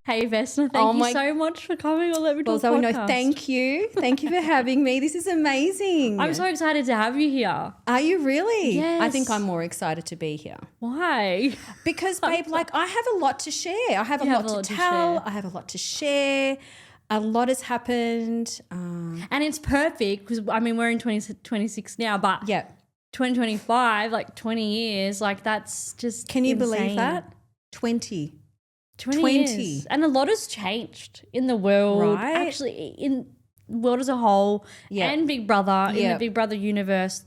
Hey, Vesna, thank you so much for coming on Let Me Talk Zoe, podcast. no, thank you. Thank you for having me. This is amazing. I'm so excited to have you here. Are you really? Yes. I think I'm more excited to be here. Why? Because, babe, like I have a lot to share. I have a lot to tell. I have a lot to share. A lot has happened. And it's perfect because, I mean, we're in 2026 now, but Yeah. 2025, like 20 years, like that's just Can you insane. believe that? 20. 20 years. And a lot has changed in the world. Right. Actually, in the world as a whole and Big Brother, in the Big Brother universe,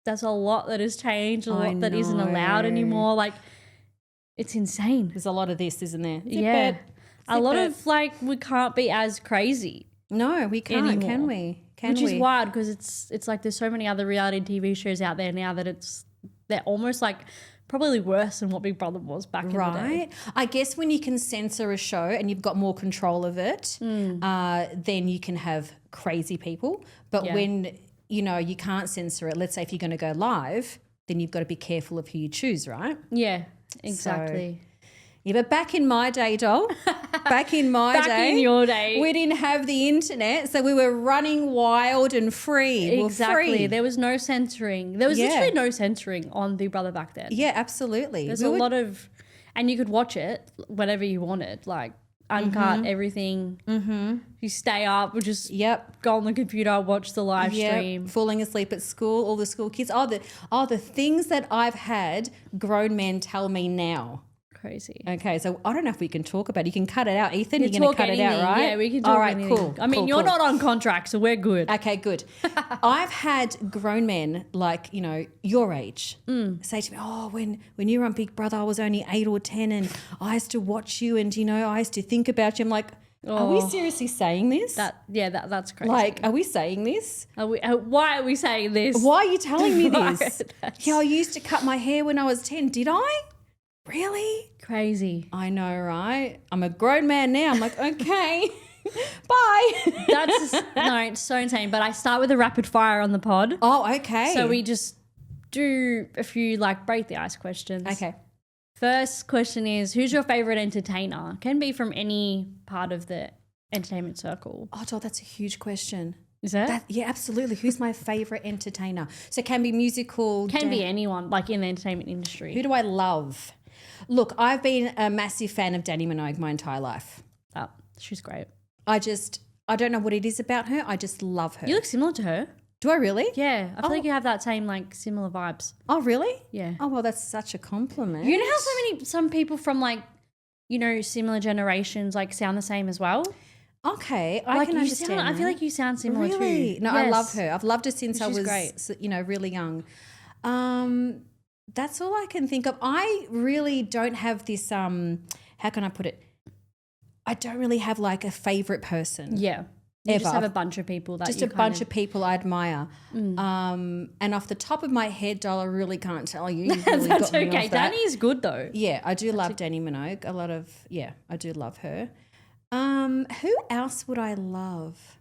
there's a lot that has changed, a lot that isn't allowed anymore. Like, it's insane. There's a lot of this, isn't there? A lot of, like, we can't be as crazy. No, we can't, anymore. can we? Which is wild because it's like there's so many other reality TV shows out there now that they're almost like probably worse than what Big Brother was back in the day. Right. I guess when you can censor a show and you've got more control of it, then you can have crazy people. But when, you can't censor it, let's say if you're going to go live, then you've got to be careful of who you choose, right? Yeah, exactly. But back in my day, doll, back in in your day, we didn't have the internet, so we were running wild and free. Exactly. Free. There was no censoring. There was literally no censoring on Big Brother back then. Yeah, absolutely. There's a lot of, and you could watch it whenever you wanted, like uncut everything. Mm-hmm. You stay up, or just go on the computer, watch the live stream. Falling asleep at school, all the school kids. The things that I've had grown men tell me now. Crazy. Okay, so I don't know if we can talk about it. You can cut it out, Ethan. You're going to cut anything. it out, right? Yeah, we can talk. All right, anything. Cool. I mean, you're not on contract, so we're good. Okay, good. I've had grown men like, your age say to me, oh, when you were on Big Brother, I was only 8 or 10 and I used to watch you and, I used to think about you. I'm like, are we seriously saying this? That's crazy. Like, are we saying this? Why are we saying this? Why are you telling me this? I used to cut my hair when I was 10. Did I? Really? Crazy. I know, right? I'm a grown man now. I'm like, okay, bye. It's so insane. But I start with a rapid fire on the pod. Oh, okay. So we just do a few break the ice questions. Okay. First question is, who's your favorite entertainer? Can be from any part of the entertainment circle. Oh, Doll, that's a huge question. Is it? Yeah, absolutely. Who's my favorite entertainer? So it can be musical. Can be anyone, like in the entertainment industry. Who do I love? Look, I've been a massive fan of Dannii Minogue my entire life. Oh, she's great. I don't know what it is about her. I just love her. You look similar to her. Do I really? Yeah. I feel like you have that same similar vibes. Oh, really? Yeah. Oh, well, that's such a compliment. You know how some people from similar generations sound the same as well? Okay, I can understand. I feel like you sound similar too. Really? No, yes. I love her. I've loved her since I was, great. really young. That's all I can think of. I really don't have this, how can I put it? I don't really have a favorite person. Yeah. You just have a bunch of people that a bunch of people I admire. And off the top of my head, doll, I really can't tell you. Really That's okay. Danny's good though. Yeah, I do love Dannii Minogue. I do love her. Who else would I love?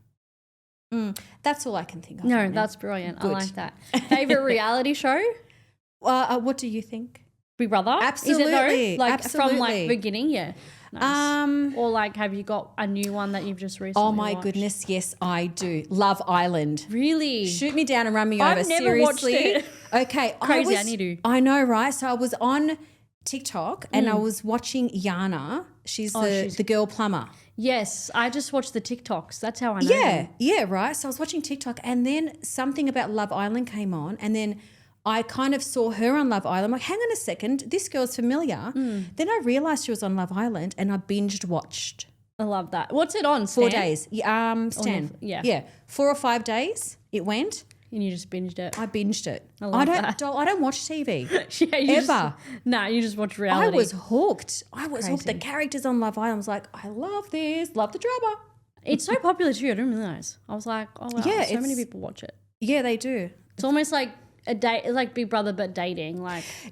That's all I can think of. No, right now. that's brilliant. Good. I like that. Favorite reality show? What do you think? Big Brother? Absolutely. Is it though? Absolutely. From beginning, yeah. Nice. Or have you got a new one that you've just recently Oh my watched? goodness, yes, I do. Love Island. Really? Shoot me down and run me over. I've never Seriously. watched it. Okay. Crazy, I need to. I know, right? So I was on TikTok and I was watching Yana. She's the girl plumber. Yes, I just watched the TikToks. That's how I know them. Yeah, right. So I was watching TikTok and then something about Love Island came on and then I kind of saw her on Love Island. I'm like, hang on a second, this girl's familiar. Then I realised she was on Love Island and I binged watched. I love that. What's it on, Stan? 4 days. Stan. Yeah. 4 or 5 days it went. And you just binged it. I binged it. I don't watch TV. Ever. You just watch reality. I was hooked. Hooked. The characters on Love Island, I was like, I love this. Love the drama. It's so popular too. I didn't realise. I was like, oh wow, so many people watch it. Yeah, they do. It's almost like a date, like Big Brother but dating.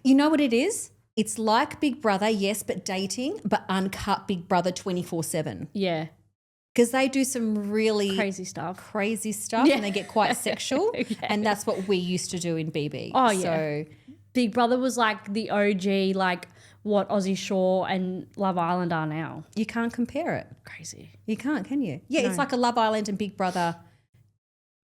You know what it is? It's like Big Brother, yes, but dating, but uncut Big Brother 24/7. Yeah. Because they do some really crazy stuff and they get quite sexual. And that's what we used to do in BB. Oh, yeah. So Big Brother was like the OG, what Aussie Shore and Love Island are now. You can't compare it. Crazy. You can't, can you? Yeah, it's like a Love Island and Big Brother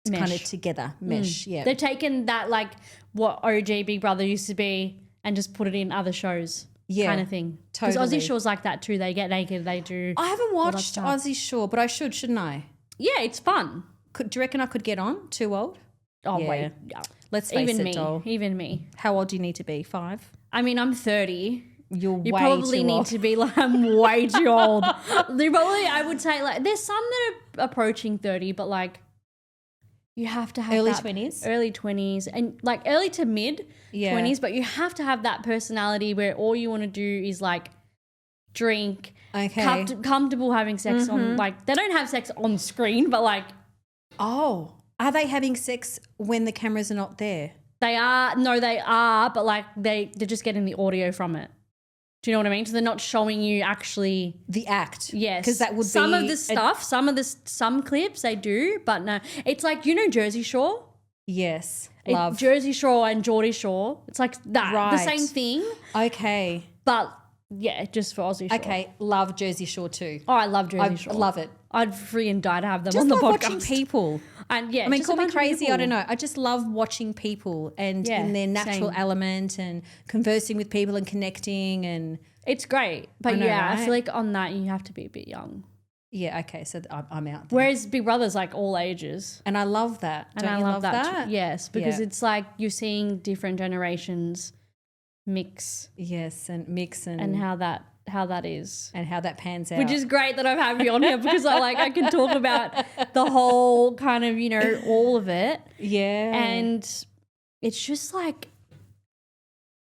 kind of together mesh. Yeah, they've taken that like what OG Big Brother used to be and just put it in other shows. Yeah, kind of thing. Totally. Because Aussie Shore's like that too. They get naked. They do. I haven't watched Aussie Shore, but I should, shouldn't I? Yeah, it's fun. Do you reckon I could get on? Too old? Oh Yeah. wait, yeah. Let's face Even it, me, doll. even me. How old do you need to be? 5? I mean, I'm 30. You way probably too need old. To be like, I'm way too old. They probably, I would say, like, there's some that are approaching 30, but like, you have to have early that 20s, early 20s, and like early to mid 20s. But you have to have that personality where all you want to do is like drink, comfortable having sex on. Like, they don't have sex on screen, but like, oh, are they having sex when the cameras are not there? They are. No, they are, but like they're just getting the audio from it. Do you know what I mean? So they're not showing you actually the act. Yes, because that would some be of the stuff. Some clips they do, but no, it's like, you know, Jersey Shore. Yes, love Jersey Shore and Geordie Shore. It's like that, the same thing. Okay, but yeah, just for Aussie Shore. Okay, love Jersey Shore too. Oh, I love Jersey Shore. I love it. I'd freaking die to have them just on the love podcast. Watching people. And yeah, I mean, call me crazy, I don't know. I just love watching people and in their natural element and conversing with people and connecting, and it's great. But I feel like on that you have to be a bit young. Yeah, okay, so I'm out there. Whereas Big Brother's like all ages. And I love that. And I love that too. Yes, because it's like you're seeing different generations mix. Yes, and mix and how that is. And how that pans out. Which is great that I have you on here because I can talk about the whole kind of, you know, all of it. Yeah. And it's just like,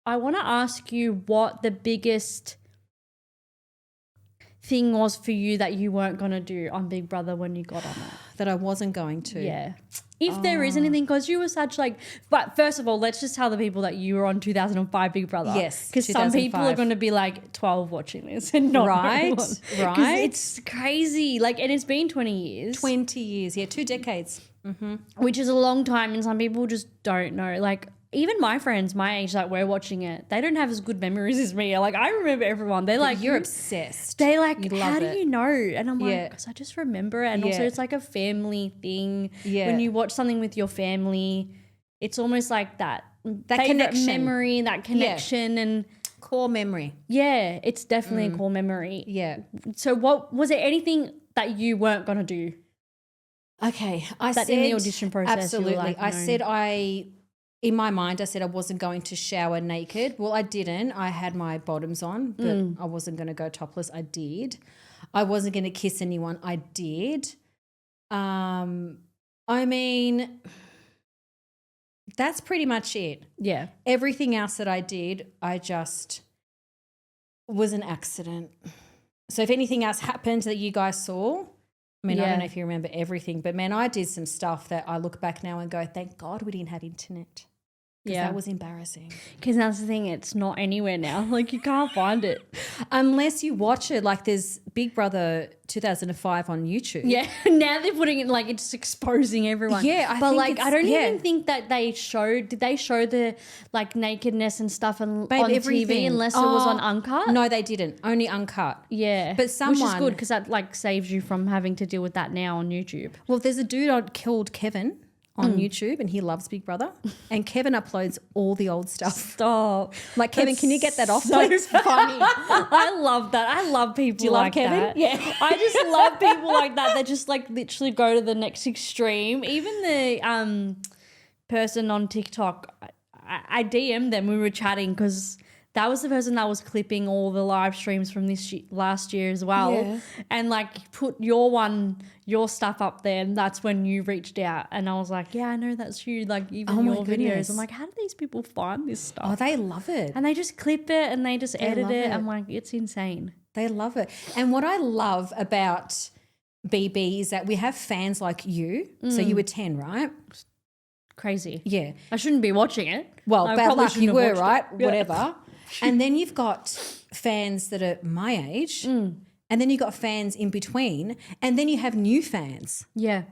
I want to ask you what the biggest thing was for you that you weren't going to do on Big Brother when you got on it. That I wasn't going to. Yeah. If there is anything, because you were such like, but first of all, let's just tell the people that you were on 2005 Big Brother. Yes. Because some people are going to be like 12 watching this and not right. Because it's crazy. Like, and it's been 20 years. 20 years. Yeah, 2 decades. Mm-hmm. Which is a long time, and some people just don't know. Like, even my friends my age that were watching it, they don't have as good memories as me. Like, I remember everyone. They're like, you're obsessed. They like, how do you know? And I'm like, because I just remember it. And Yeah. also it's like a family thing. Yeah. When you watch something with your family, it's almost like that favorite connection. memory, that connection, and core memory. yeah, it's definitely a core memory. Yeah. So what was there anything that you weren't gonna do? Okay, In the audition process, absolutely. you were like, I no. said in my mind, I said I wasn't going to shower naked. Well, I didn't. I had my bottoms on, but I wasn't going to go topless. I did. I wasn't going to kiss anyone. I did. I mean, that's pretty much it. Yeah. Everything else that I did, I just was an accident. So if anything else happened that you guys saw, I mean, I don't know if you remember everything, but man, I did some stuff that I look back now and go, thank God we didn't have internet. Because that was embarrassing. Because that's the thing, it's not anywhere now. Like, you can't find it. Unless you watch it, like there's Big Brother 2005 on YouTube. Yeah, now they're putting it like it's exposing everyone. Yeah, but like I don't even think that did they show the like nakedness and stuff on TV unless it was on uncut? No, they didn't. Only uncut. Yeah, but which is good because that like saves you from having to deal with that now on YouTube. Well, there's a dude called Kevin on YouTube and he loves Big Brother and Kevin uploads all the old stuff. Stop. Like, Kevin, can you get that off? So funny. I love that. I love people. Do you like Kevin? That. Yeah. I just love people like that. They just like literally go to the next extreme. Even the person on TikTok, I DM'd them. We were chatting because that was the person that was clipping all the live streams from last year as well. Yeah. And like put your stuff up there, and that's when you reached out. And I was like, yeah, I know that's you. Like even your videos. I'm like, how do these people find this stuff? Oh, they love it. And they just clip it and they just edit it. I'm like, it's insane. They love it. And what I love about BB is that we have fans like you. So you were 10, right? Crazy. Yeah. I shouldn't be watching it. Well, I bad probably luck, shouldn't you have were, watched right? it. Yeah. Whatever. And then you've got fans that are my age and then you've got fans in between and then you have new fans. Yeah.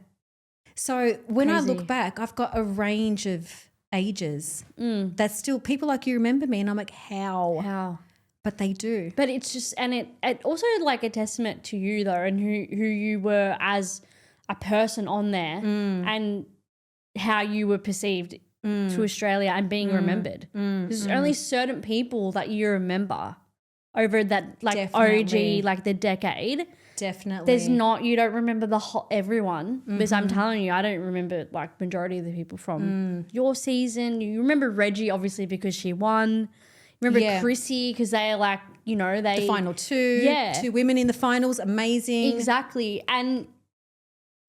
So when I Crazy. look back, I've got a range of ages. That's still, people like you remember me and I'm like, how? But they do. But it's just, and it also like a testament to you though, and who you were as a person on there, and how you were perceived to Australia and being remembered. There's only certain people that you remember over that like Definitely. OG, like the decade. Definitely. There's not, you don't remember the whole, everyone, because I'm telling you, I don't remember like majority of the people from your season. You remember Reggie obviously because she won. Remember Chrissy because they're like, you know, they the final two. 2 women in the finals. Amazing. exactly. And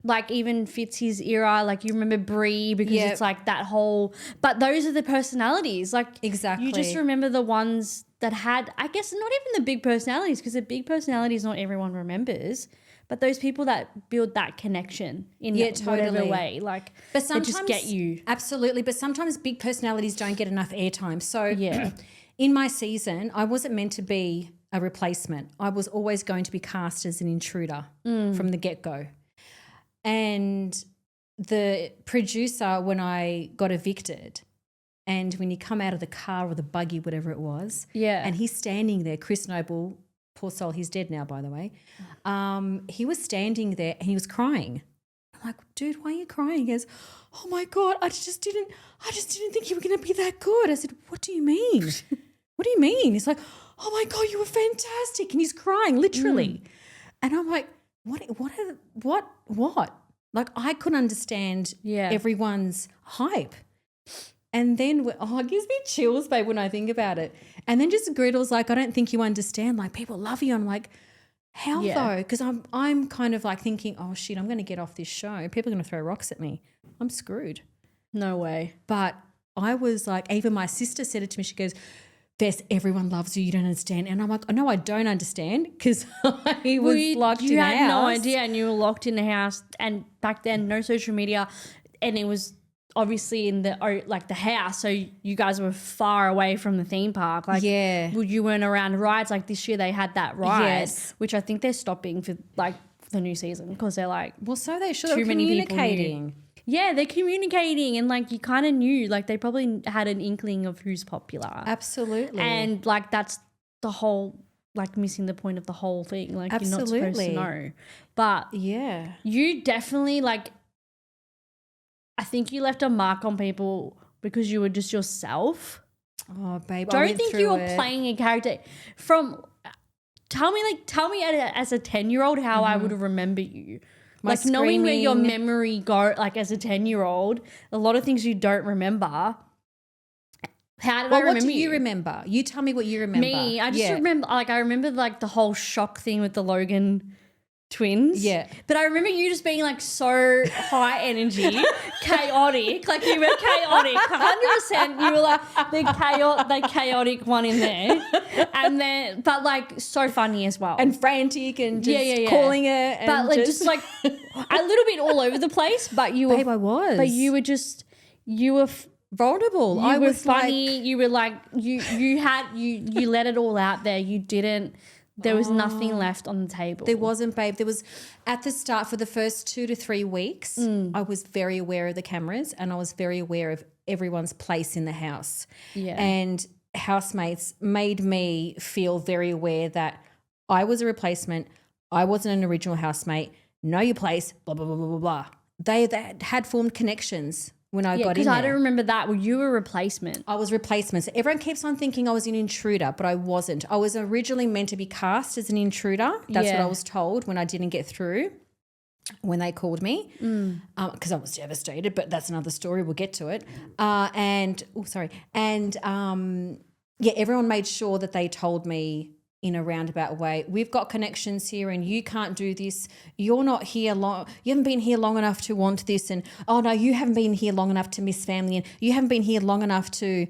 like even Fitz's era, like you remember Brie because it's like that whole, but those are the personalities. Like Exactly. you just remember the ones that had, I guess not even the big personalities, because the big personalities not everyone remembers, but those people that build that connection in whatever totally. way, like But they sometimes just get you. Absolutely. But sometimes big personalities don't get enough airtime. So Yeah. in my season, I wasn't meant to be a replacement. I was always going to be cast as an intruder from the get-go. And the producer, when I got evicted, and when you come out of the car or the buggy, whatever it was, and he's standing there, Chris Noble, poor soul, he's dead now, by the way. He was standing there and he was crying. I'm like, dude, why are you crying? He goes, oh my God, I just didn't think you were going to be that good. I said, what do you mean? What do you mean? He's like, oh my God, you were fantastic. And he's crying, literally. And I'm like, what? Like I couldn't understand everyone's hype. And then, it gives me chills, babe, when I think about it. And then just Gretel's like, I don't think you understand. Like people love you. I'm like, how though? Because I'm kind of like thinking, oh shit, I'm going to get off this show. People are going to throw rocks at me. I'm screwed. No way. But I was like, even my sister said it to me. She goes, Vess, everyone loves you. You don't understand. And I'm like, no, I don't understand because I was locked in the house. You had no idea, and you were locked in the house. And back then, no social media, and it was obviously in the house. So you guys were far away from the theme park. Like, you weren't around rides. Like this year, they had that ride, which I think they're stopping for like the new season because they're like, well, so they should too have many people communicating. Yeah, they're communicating, and like you kind of knew, like they probably had an inkling of who's popular. Absolutely. And like that's the whole, like missing the point of the whole thing. Like you're not supposed to know. But you definitely like, I think you left a mark on people because you were just yourself. Oh, babe, don't think you were playing a character from. Tell me as a 10-year-old how I would remember you. Like knowing where your memory go, like as a 10-year-old, a lot of things you don't remember. How did I remember? What do you remember? You tell me what you remember. Me, I just remember, like I remember like the whole shock thing with the Logan twins. Yeah. But I remember you just being like so high energy, chaotic. Like you were chaotic. 100% you were like the chaotic one in there. And then, but like so funny as well. And frantic and just calling it. But like, just like a little bit all over the place. But you were. Babe, I was. But you were vulnerable. I was funny. Like, you were like, you let it all out there. You didn't. There was nothing left on the table. There wasn't, babe. There was at the start for the first 2 to 3 weeks, I was very aware of the cameras and I was very aware of everyone's place in the house. Yeah. And housemates made me feel very aware that I was a replacement. I wasn't an original housemate. Know your place, blah, blah, blah, blah, blah, blah. They had formed connections when I got in there. Because I don't remember that. Well, you were a replacement. I was replacement. So everyone keeps on thinking I was an intruder, but I wasn't. I was originally meant to be cast as an intruder. That's what I was told when I didn't get through, when they called me, because I was devastated, but that's another story. We'll get to it. Everyone made sure that they told me in a roundabout way, we've got connections here and you can't do this. You're not here long. You haven't been here long enough to want this. And, oh, no, you haven't been here long enough to miss family and you haven't been here long enough to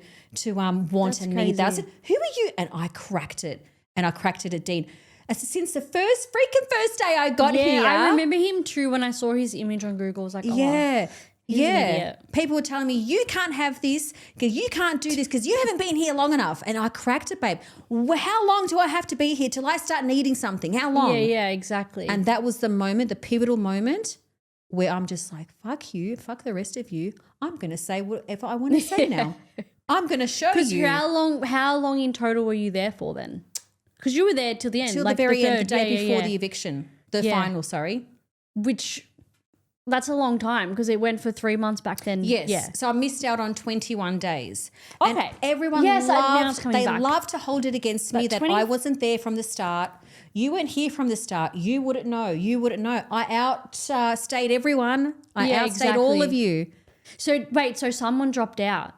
want and need that. I said, who are you? And I cracked it. And I cracked it at Dean. I said, since the first day I got here. Yeah, I remember him too when I saw his image on Google. I was like, oh. Yeah. He's an idiot. People were telling me, you can't have this because you can't do this because you haven't been here long enough. And I cracked it, babe. How long do I have to be here till I start needing something? How long? Yeah, exactly. And that was the moment, the pivotal moment where I'm just like, fuck you, fuck the rest of you. I'm going to say whatever I want to say now. I'm going to show you. Because how long in total were you there for then? Because you were there till the end. Till like the very end, the third. day Yeah, before yeah. the eviction, the Yeah. final, sorry. Which, that's a long time because it went for 3 months back then. Yes. Yeah. So I missed out on 21 days. Okay. And everyone Yes, now it's loved, coming back. loved to hold it against me that 20 I wasn't there from the start. You weren't here from the start. You wouldn't know. You wouldn't know. I outstayed everyone. I Yeah, outstayed all of exactly. you. So, wait, so someone dropped out?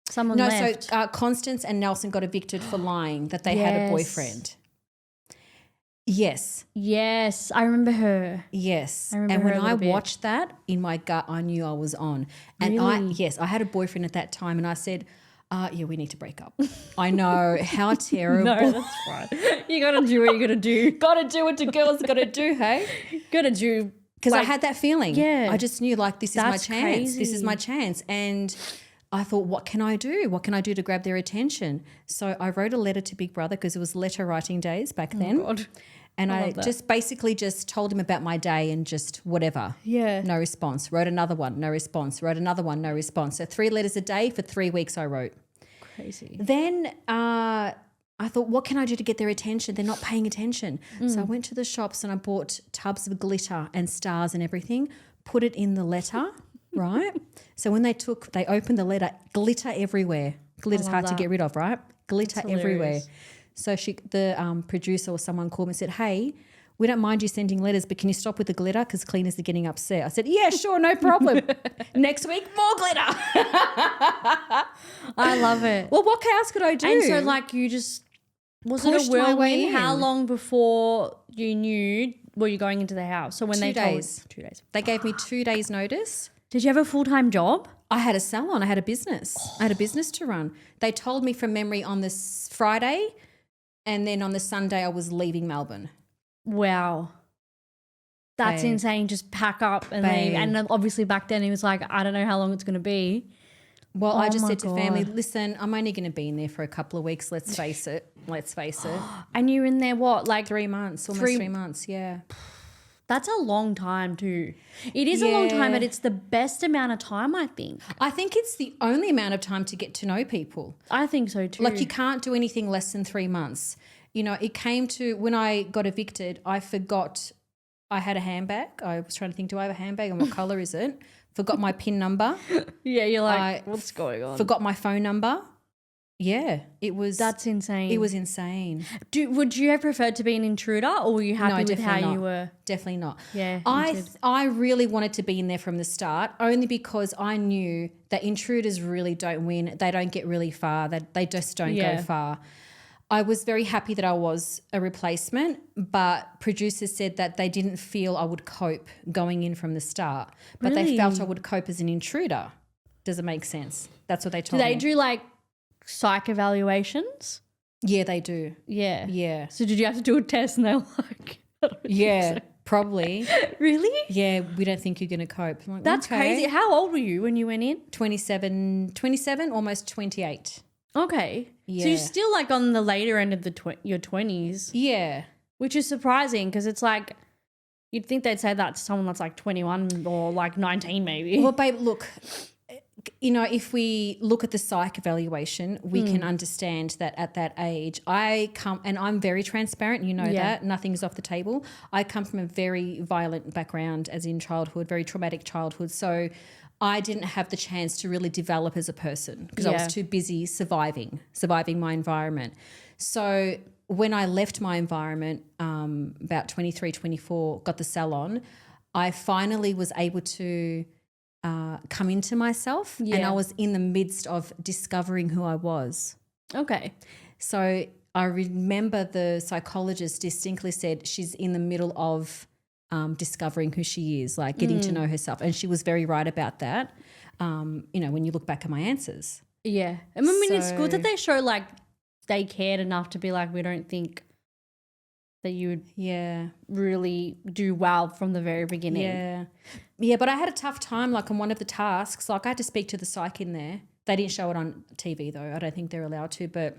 Someone No, left? so Constance and Nelson got evicted for lying that they had a Yes. boyfriend. Yes. Yes, I remember her. Yes. I remember And her when a I little bit. watched that, in my gut, I knew I was on. And Really? I had a boyfriend at that time and I said, yeah, we need to break up. I know, how terrible. No, that's fine. You got to do what you got to do. Gotta do what the girls gotta do, hey? Got to do. Because I like, had that feeling. Yeah. I just knew like this is my That's chance. This is crazy. my chance. And I thought, what can I do? What can I do to grab their attention? So I wrote a letter to Big Brother because it was letter writing days back then. God. And I love that. just basically just told him about my day and just whatever. Yeah. No response. Wrote another one, no response. Wrote another one, no response. So 3 letters a day for 3 weeks I wrote. Crazy. Then I thought, what can I do to get their attention? They're not paying attention. So I went to the shops and I bought tubs of glitter and stars and everything, put it in the letter, right? So when they opened the letter, glitter everywhere. Glitter's love hard to that. get rid of, right? Glitter That's everywhere. hilarious. So the producer or someone called me and said, hey, we don't mind you sending letters, but can you stop with the glitter because cleaners are getting upset? I said, yeah, sure, no problem. Next week, more glitter. I love it. Well, what else could I do? And so, like, you just was it Pushed a my way whirlwind? How in. long before you knew were you going into the house? So when 2 they days. told 2 days. They gave me 2 days notice. Did you have a full-time job? I had a salon. I had a business. I had a business to run. They told me from memory on this Friday, and then on the Sunday I was leaving Melbourne. Wow. That's Babe. insane. Just pack up and leave. Babe. And then obviously back then he was like, I don't know how long it's going to be. Well, I Oh just my said to family, God. listen, I'm only going to be in there for a couple of weeks. Let's face it. And you're in there what? Like 3 months, almost 3 months. Yeah. that's a long time too. It is a long time, Yeah. but it's the best amount of time, I think. I think it's the only amount of time to get to know people. I think so too. Like you can't do anything less than 3 months. You know, it came to when I got evicted, I forgot I had a handbag. I was trying to think, do I have a handbag and what color is it? Forgot my PIN number. yeah, you're like, I what's going on? Forgot my phone number. Yeah, it was. That's insane. It was insane. Would you have preferred to be an intruder, or were you happy with how definitely you not. were? Definitely not. Yeah, I really wanted to be in there from the start, only because I knew that intruders really don't win. They don't get really far. That they just don't Yeah. go far. I was very happy that I was a replacement, but producers said that they didn't feel I would cope going in from the start, but they felt Really? I would cope as an intruder. Does it make sense? That's what they Do told they me. do like psych evaluations? Yeah, they do. Yeah. Yeah. So did you have to do a test and they're like, I don't think Yeah, so. probably. Really? Yeah, we don't think you're going to cope. I'm like, That's okay. crazy. How old were you when you went in? 27, almost 28. Okay. So Yeah. you're still like on the later end of your 20s, Yeah. which is surprising because it's like you'd think they'd say that to someone that's like 21 or like 19 maybe. Well, babe, look, you know, if we look at the psych evaluation, we can understand that at that age, and I'm very transparent, you know that, nothing's off the table. I come from a very violent background as in childhood, very traumatic childhood. So I didn't have the chance to really develop as a person because I Yeah. was too busy surviving my environment. So when I left my environment, about 23, 24, got the salon, I finally was able to come into myself, and Yeah. I was in the midst of discovering who I was. Okay. So I remember the psychologist distinctly said she's in the middle of discovering who she is, like getting to know herself. And she was very right about that, you know, when you look back at my answers. Yeah. I mean, it's good that So- they show like they cared enough to be like, we don't think that you would Yeah. really do well from the very beginning. Yeah. Yeah, but I had a tough time, like on one of the tasks. Like I had to speak to the psych in there. They didn't show it on TV though. I don't think they're allowed to, but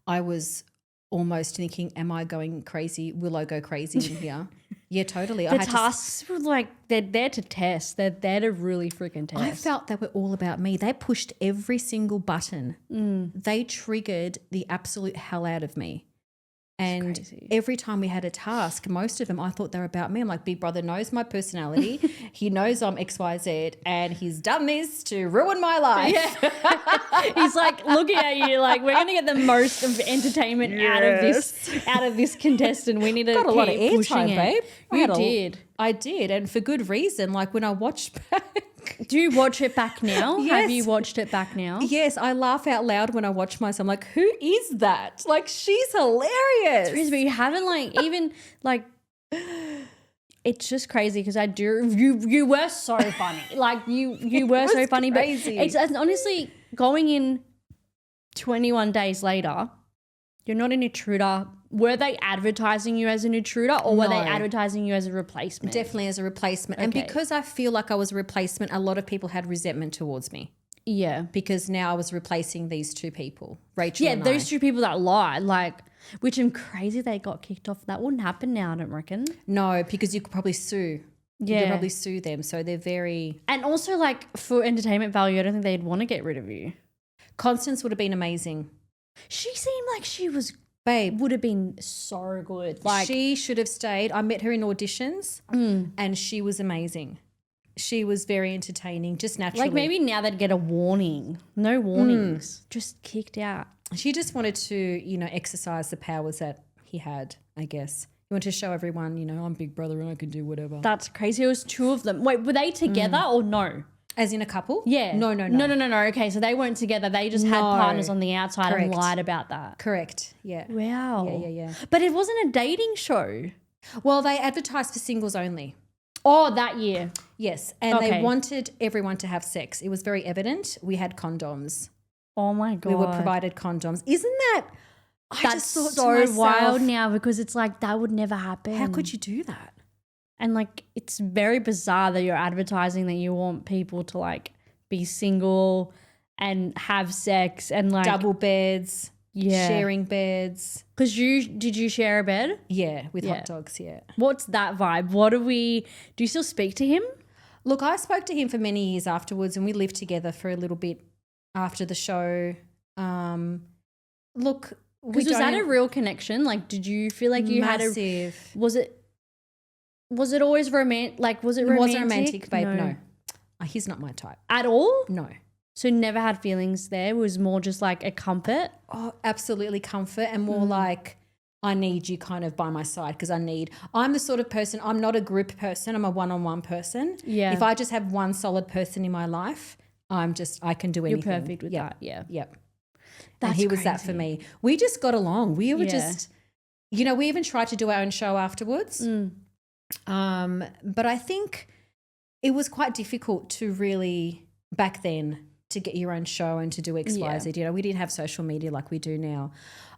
I was almost thinking, am I going crazy? Will I go crazy in here? Yeah, totally. The tasks were like, they're there to test. They're there to really freaking test. I felt they were all about me. They pushed every single button. They triggered the absolute hell out of me. And crazy. every time we had a task, most of them, I thought they were about me. I'm like, Big Brother knows my personality. He knows I'm XYZ and he's done this to ruin my life. Yeah. He's like looking at you like, we're going to get the most of entertainment out of this contestant. We need to Got a keep lot of pushing airtime, it. babe. You did. I did. And for good reason. Like when I watched back. Do you watch it back now? Yes. Have you watched it back now? Yes, I laugh out loud when I watch myself. I'm like, who is that? Like, she's hilarious. Crazy, but you haven't like even like. It's just crazy because I do. You were so funny. Like you were so funny. Crazy. But it's honestly going in 21 days later. You're not an intruder. Were they advertising you as an intruder or were they advertising you as a replacement? Definitely as a replacement. Okay. And because I feel like I was a replacement, a lot of people had resentment towards me. Yeah. Because now I was replacing these two people, Rachel and those I. two people that lied, like, which I'm crazy they got kicked off. That wouldn't happen now, I don't reckon. No, because you could probably sue. Yeah. You could probably sue them. So they're very... And also, like, for entertainment value, I don't think they'd want to get rid of you. Constance would have been amazing. She seemed like she was... Babe. Would have been so good. Like, she should have stayed. I met her in auditions and she was amazing. She was very entertaining, just naturally. like maybe now they'd get a warning. No warnings. Just kicked out. She just wanted to, exercise the powers that he had, I guess. He wanted to show everyone, I'm Big Brother and I can do whatever. That's crazy. It was two of them. Wait, were they together or no? As in a couple? Yeah. No. Okay, so they weren't together. They just had partners on the outside and lied about that. Correct. Yeah. Wow. Yeah. But it wasn't a dating show. Well, they advertised for singles only. Oh, that year. Yes. And they wanted everyone to have sex. It was very evident. We had condoms. Oh my God. We were provided condoms. Isn't that... That's so wild now because it's like that would never happen. How could you do that? And like it's very bizarre that you're advertising that you want people to like be single and have sex and like double beds, sharing beds. Because did you share a bed? Yeah, with hot dogs, yeah. What's that vibe? Do you still speak to him? Look, I spoke to him for many years afterwards and we lived together for a little bit after the show. Look, was that a real connection? Like, did you feel like you had Was it always romantic? Like, was it romantic? It wasn't romantic, babe, no. He's not my type. At all? No. So never had feelings there? It was more just like a comfort? Oh, absolutely comfort and more like I need you kind of by my side because I'm the sort of person, I'm not a group person, I'm a one-on-one person. Yeah. If I just have one solid person in my life, I can do anything. You're perfect with that, yeah. Yep. That's and he was crazy. that for me. We just got along. We were just, we even tried to do our own show afterwards. But I think it was quite difficult to really, back then, to get your own show and to do X, Y, Z. We didn't have social media like we do now.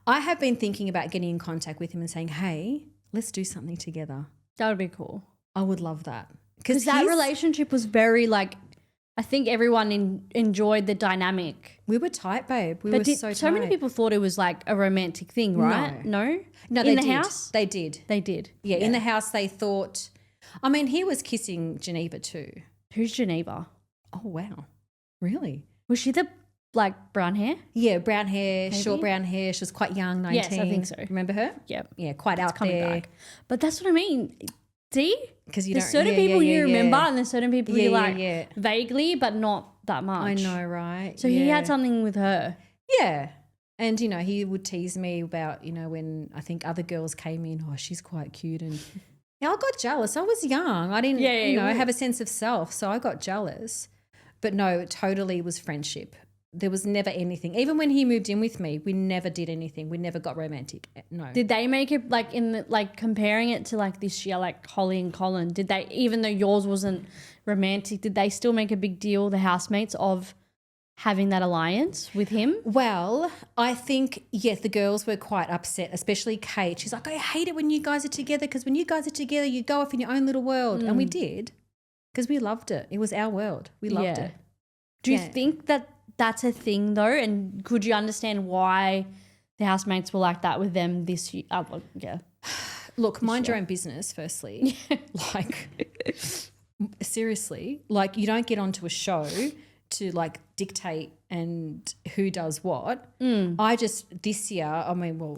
I have been thinking about getting in contact with him and saying, hey, let's do something together. That would be cool. I would love that. Because that relationship was very like, I think everyone enjoyed the dynamic. We were tight, babe. We were so tight. So many people thought it was like a romantic thing, right? No, in the house? They did. They did. Yeah, in the house they thought, he was kissing Geneva too. Who's Geneva? Oh, wow. Really? Was she the like brown hair? Yeah, brown hair, short brown hair. She was quite young, 19. Yes, I think so. Remember her? Yep. Yeah, quite out there. Back. But that's what I mean. See? Because there's certain people you remember and there's certain people you like vaguely, but not that much. I know, right? So he had something with her. Yeah. And, he would tease me about, when I think other girls came in, oh, she's quite cute. And I got jealous. I was young. I didn't, have a sense of self. So I got jealous. But no, it totally was friendship. There was never anything. Even when he moved in with me, we never did anything. We never got romantic. No. Did they make it like comparing it to like this year, like Holly and Colin, did they, even though yours wasn't romantic, did they still make a big deal, the housemates, of having that alliance with him? Well, I think, yes, the girls were quite upset, especially Kate. She's like, I hate it when you guys are together because when you guys are together, you go off in your own little world. And we did because we loved it. It was our world. We loved it. Do you think that that's a thing though? And could you understand why the housemates were like that with them this year? Look, mind your own business, firstly. Like, seriously, like you don't get onto a show to like dictate and who does what. Mm.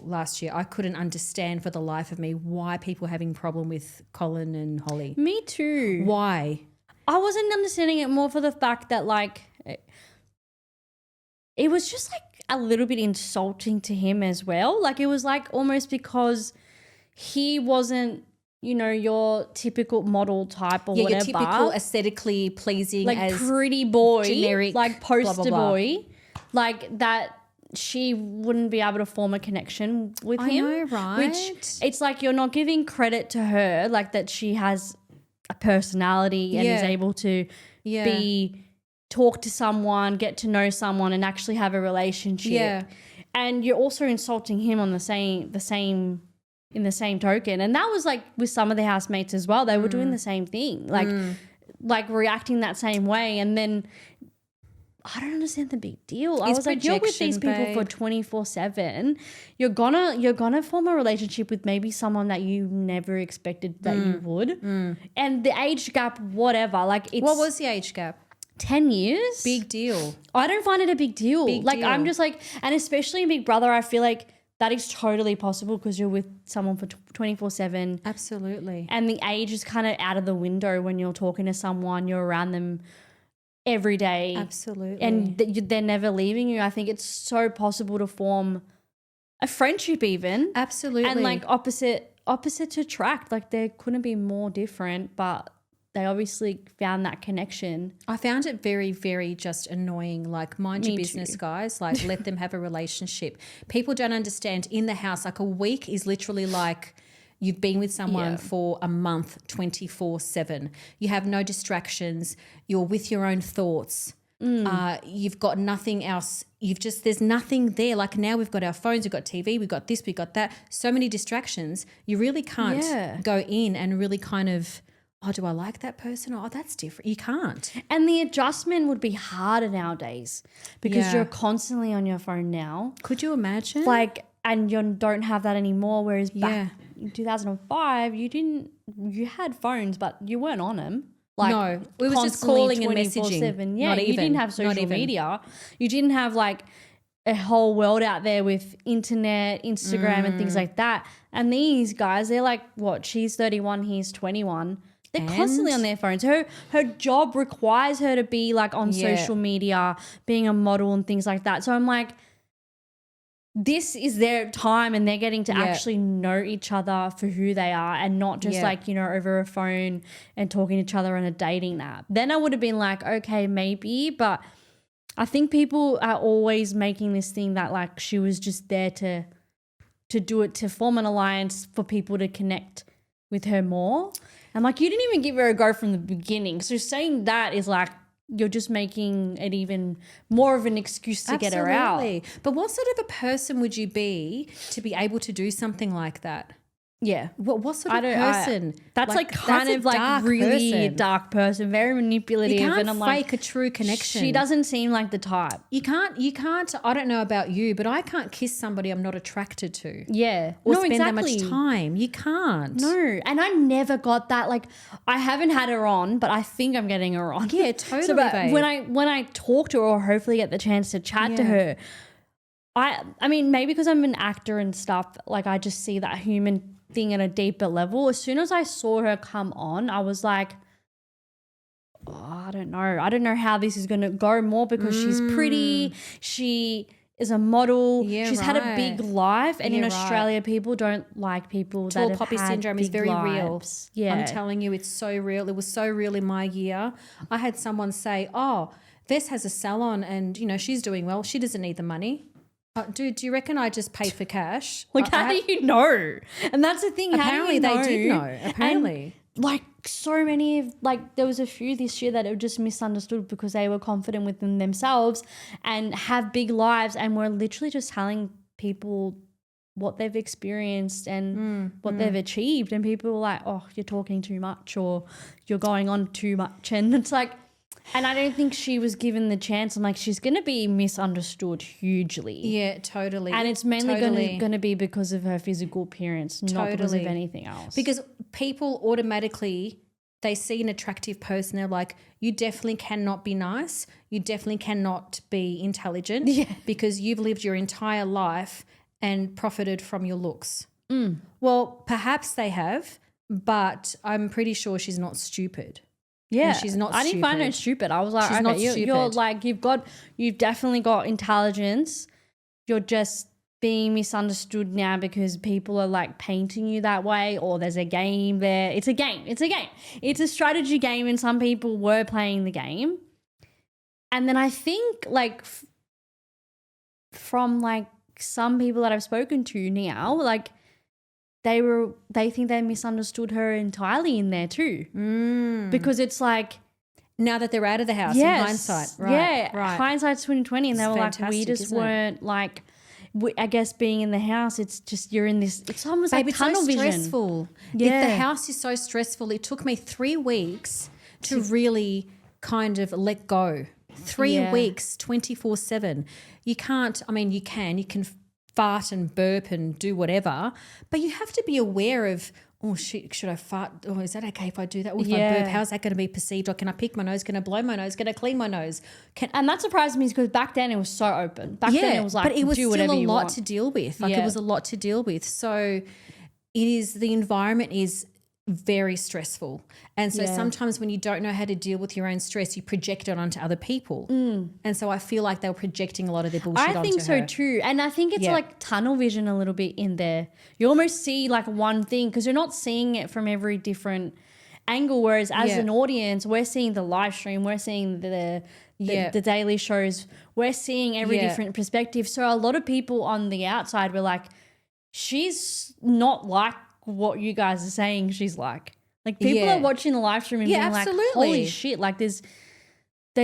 Last year, I couldn't understand for the life of me why people are having problem with Colin and Holly. Me too. Why? I wasn't understanding it more for the fact that like it was just like a little bit insulting to him as well. Like it was like almost because he wasn't, you know, your typical model type or whatever. Your typical aesthetically pleasing, like as pretty boy, generic, like poster blah, blah, blah. boy, like that. She wouldn't be able to form a connection with him. I know, right? Which it's like you're not giving credit to her, like that she has a personality and is able to talk to someone, get to know someone, and actually have a relationship. Yeah. And you're also insulting him on the same token. And that was like with some of the housemates as well. They were doing the same thing, like reacting that same way. And then I don't understand the big deal. I was like, you're with these people for 24/7. You're gonna form a relationship with maybe someone that you never expected that you would. And the age gap, whatever. Like, it's what was the age gap? 10 years. Big deal. I don't find it a big deal. I'm just like, and especially in Big Brother, I feel like that is totally possible because you're with someone for 24/7. Absolutely. And the age is kind of out of the window when you're talking to someone, you're around them every day. Absolutely. And they're never leaving you. I think it's so possible to form a friendship even. Absolutely. And like opposites attract. Like there couldn't be more different, but they obviously found that connection. I found it very, very just annoying. Like, mind your business, guys. Like, let them have a relationship. People don't understand in the house, like a week is literally like you've been with someone for a month, 24/7. You have no distractions. You're with your own thoughts. You've got nothing else. There's nothing there. Like now we've got our phones, we've got TV, we've got this, we've got that. So many distractions. You really can't go in and really kind of, oh, do I like that person? Oh, that's different. You can't. And the adjustment would be harder nowadays because you're constantly on your phone now. Could you imagine? Like, and you don't have that anymore. Whereas back in 2005, you had phones, but you weren't on them. Like, no, we was just calling and messaging. Yeah, you didn't have social media. You didn't have like a whole world out there with internet, Instagram and things like that. And these guys, they're like, what? She's 31, he's 21. They're constantly on their phones. Her job requires her to be like on social media, being a model and things like that. So I'm like, this is their time and they're getting to actually know each other for who they are and not just like, you know, over a phone and talking to each other on a dating app. Then I would have been like, okay, maybe. But I think people are always making this thing that like she was just there to do it, to form an alliance for people to connect with her more. I'm like, you didn't even give her a go from the beginning. So saying that is like, you're just making it even more of an excuse to get her out. But what sort of a person would you be to be able to do something like that? Yeah. What sort of person? That's like kind of like really dark person, very manipulative. You can't and I'm fake like, a true connection. She doesn't seem like the type. You can't, I don't know about you, but I can't kiss somebody I'm not attracted to. Yeah. Or spend that much time. You can't. No. And I never got that. Like, I haven't had her on, but I think I'm getting her on. Yeah, totally. So, but when I talk to her or hopefully get the chance to chat to her, I mean, maybe because I'm an actor and stuff, like I just see that human thing at a deeper level. As soon as I saw her come on, I was like, oh, I don't know how this is going to go more because she's pretty. She is a model. Yeah, she's had a big life. And in Australia, people don't like people that have poppy had syndrome is very lives. real. Yeah. I'm telling you, it's so real. It was so real in my year. I had someone say, oh, Vess has a salon and, you know, she's doing well. She doesn't need the money. Dude, do you reckon I just pay for cash? Like, how do you know? And that's the thing. Apparently they did know. Apparently. And, like, so many, like, there was a few this year that were just misunderstood because they were confident within themselves and have big lives and were literally just telling people what they've experienced and what they've achieved. And people were like, oh, you're talking too much or you're going on too much. And it's like, and I don't think she was given the chance. I'm like, she's going to be misunderstood hugely. Yeah, totally. And it's mainly going to be because of her physical appearance, not because of anything else. Because people automatically they see an attractive person, they're like, you definitely cannot be nice. You definitely cannot be intelligent because you've lived your entire life and profited from your looks. Well, perhaps they have, but I'm pretty sure she's not stupid. Yeah, and she's not. I didn't find her stupid. I was like, she's okay, not you're stupid. like you've definitely got intelligence. You're just being misunderstood now because people are like painting you that way, or there's a game there. It's a game. It's a strategy game, and some people were playing the game. And then I think like from like some people that I've spoken to now, like they think they misunderstood her entirely in there too, because it's like now that they're out of the house, in hindsight, right? Hindsight's 2020, and they were like, we just weren't like. I guess being in the house, it's just you're in this. It's almost like tunnel vision. Stressful. Yeah, the house is so stressful. It took me 3 weeks to really kind of let go. 3 weeks, 24/7. You can't. I mean, you can fart and burp and do whatever, but you have to be aware of. Oh shit! Should I fart? Oh, is that okay if I do that? If I burp, how's that going to be perceived? Or can I pick my nose? Can I blow my nose? Can I clean my nose? And that surprised me because back then it was so open. Back then it was like, but it was do still a you lot want. to deal with. Like it was a lot to deal with. So it is. The environment is very stressful, and so sometimes when you don't know how to deal with your own stress, you project it onto other people. And so I feel like they were projecting a lot of their bullshit onto her. I think so too, and I think it's like tunnel vision a little bit in there. You almost see like one thing because you're not seeing it from every different angle. Whereas as an audience, we're seeing the live stream, we're seeing the daily shows, we're seeing every different perspective. So a lot of people on the outside were like, she's not like what you guys are saying she's like people are watching the live stream and being like, holy shit, like there's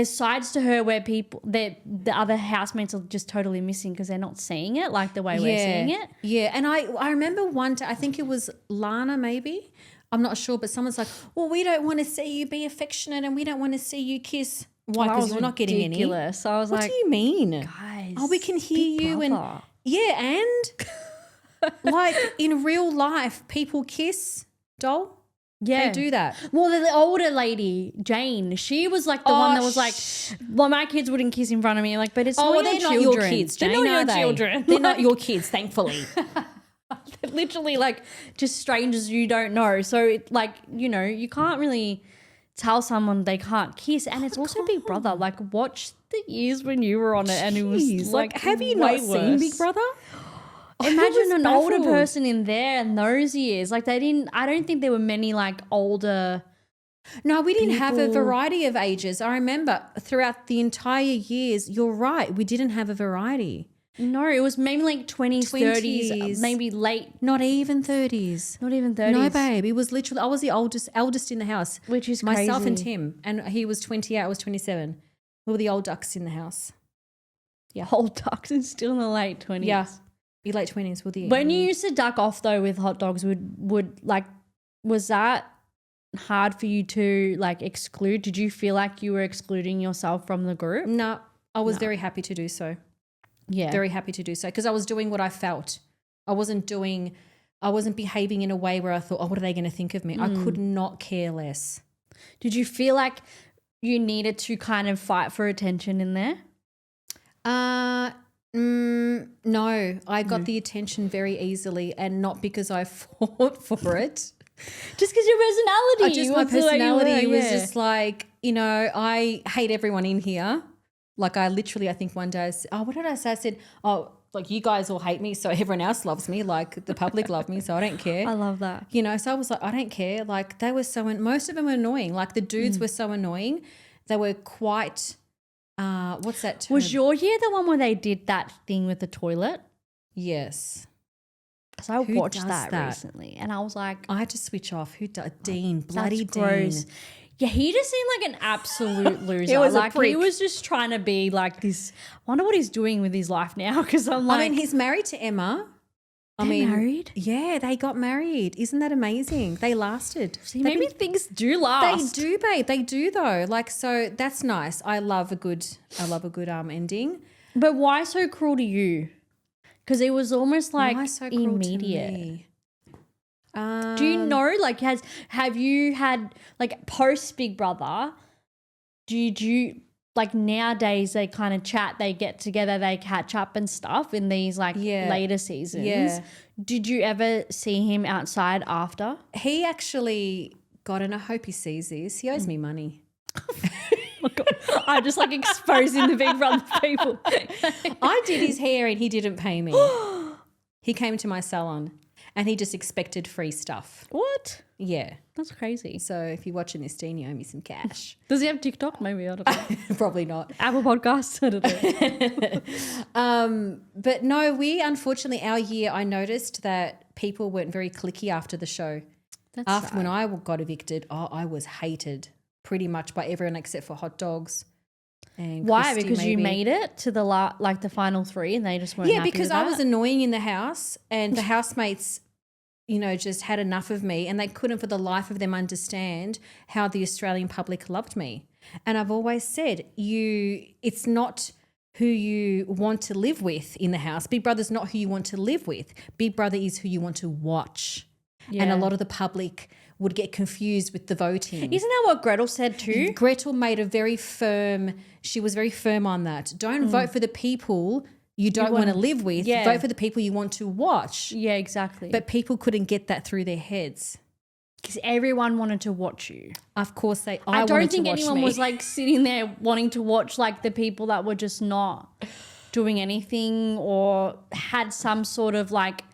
sides to her where the other housemates are just totally missing because they're not seeing it like the way we're seeing it. And I remember one time, I think it was Lana maybe, I'm not sure, but someone's like, well, we don't want to see you be affectionate and we don't want to see you kiss. Why? Because you're not getting any. So I was what like, do you mean? Guys, we can hear you brother. and like in real life, people kiss, doll. Yeah. They do that. Well, the older lady, Jane, she was like the one that was like, well, my kids wouldn't kiss in front of me. Like, but it's not your kids. Jane, they're not your children. They're not your kids, thankfully. They're literally like just strangers you don't know. So it, like, you know, you can't really tell someone they can't kiss. And it's also Big Brother. Like, watch the years when you were on it and it was like, have you not seen Big Brother? Imagine an older person in there in those years. Like I don't think there were many like older. No, we didn't have a variety of ages. I remember throughout the entire years, you're right, we didn't have a variety. No, it was mainly like 20s, 30s, maybe late. Not even 30s. Not even 30s. No, babe. It was literally, I was the eldest in the house. Which is crazy. Myself and Tim. And he was 28, I was 27. We were the old ducks in the house. Yeah, old ducks and still in the late 20s. Yeah. Your late 20s were the... When you used to duck off though with hot dogs, would like, was that hard for you to like exclude? Did you feel like you were excluding yourself from the group? No, I was very happy to do so. Yeah. Very happy to do so because I was doing what I felt. I wasn't behaving in a way where I thought, oh, what are they going to think of me? I could not care less. Did you feel like you needed to kind of fight for attention in there? No, I got the attention very easily and not because I fought for it. Just because your personality. My personality was just like, you know, I hate everyone in here. Like I think one day, what did I say? I said, like you guys all hate me, so everyone else loves me. Like the public love me, so I don't care. I love that. You know, so I was like, I don't care. Like they were most of them were annoying. Like the dudes were so annoying. They were quite, what's that term? Was your year the one where they did that thing with the toilet? Yes. Because I watched that recently and I was like. I had to switch off. Who does? Dean, bloody Dean. Gross. Yeah, he just seemed like an absolute loser. He was like a freak. He was just trying to be like this. I wonder what he's doing with his life now because I'm like. I mean, he's married to Emma. They're married? Yeah, they got married. Isn't that amazing? They lasted. See, maybe things do last. They do, babe. They do though. Like, so that's nice. I love a good ending. But why so cruel to you? Because it was almost like immediate. Do you know, like, have you had, like, post Big Brother, did you, like, nowadays they kind of chat, they get together, they catch up and stuff in these, like, later seasons. Yeah. Did you ever see him outside after? He actually got, and I hope he sees this, he owes me money. Oh my God. I'm just, like, exposing the Big Brother people. I did his hair and he didn't pay me. He came to my salon and he just expected free stuff. What? Yeah. That's crazy. So if you're watching this, Dean, you owe me some cash. Does he have TikTok? Maybe, I don't know. Probably not. Apple Podcasts? I don't know. But no, unfortunately, our year, I noticed that people weren't very clicky after the show. That's After sad. when I got evicted, I was hated pretty much by everyone except for Hot Dogs. And Why? Christy, Because you maybe. made it to the like the final three and they just weren't happy because with I that? was annoying in the house and the housemates, just had enough of me and they couldn't for the life of them understand how the Australian public loved me. And I've always said, it's not who you want to live with in the house. Big Brother's not who you want to live with. Big Brother is who you want to watch. Yeah. And a lot of the public would get confused with the voting. Isn't that what Gretel said too? Gretel made she was very firm on that. Don't vote for the people you don't want to live with. Yeah. Vote for the people you want to watch. Yeah, exactly. But people couldn't get that through their heads. because everyone wanted to watch you. Of course I don't think anyone was like sitting there wanting to watch like the people that were just not doing anything or had some sort of like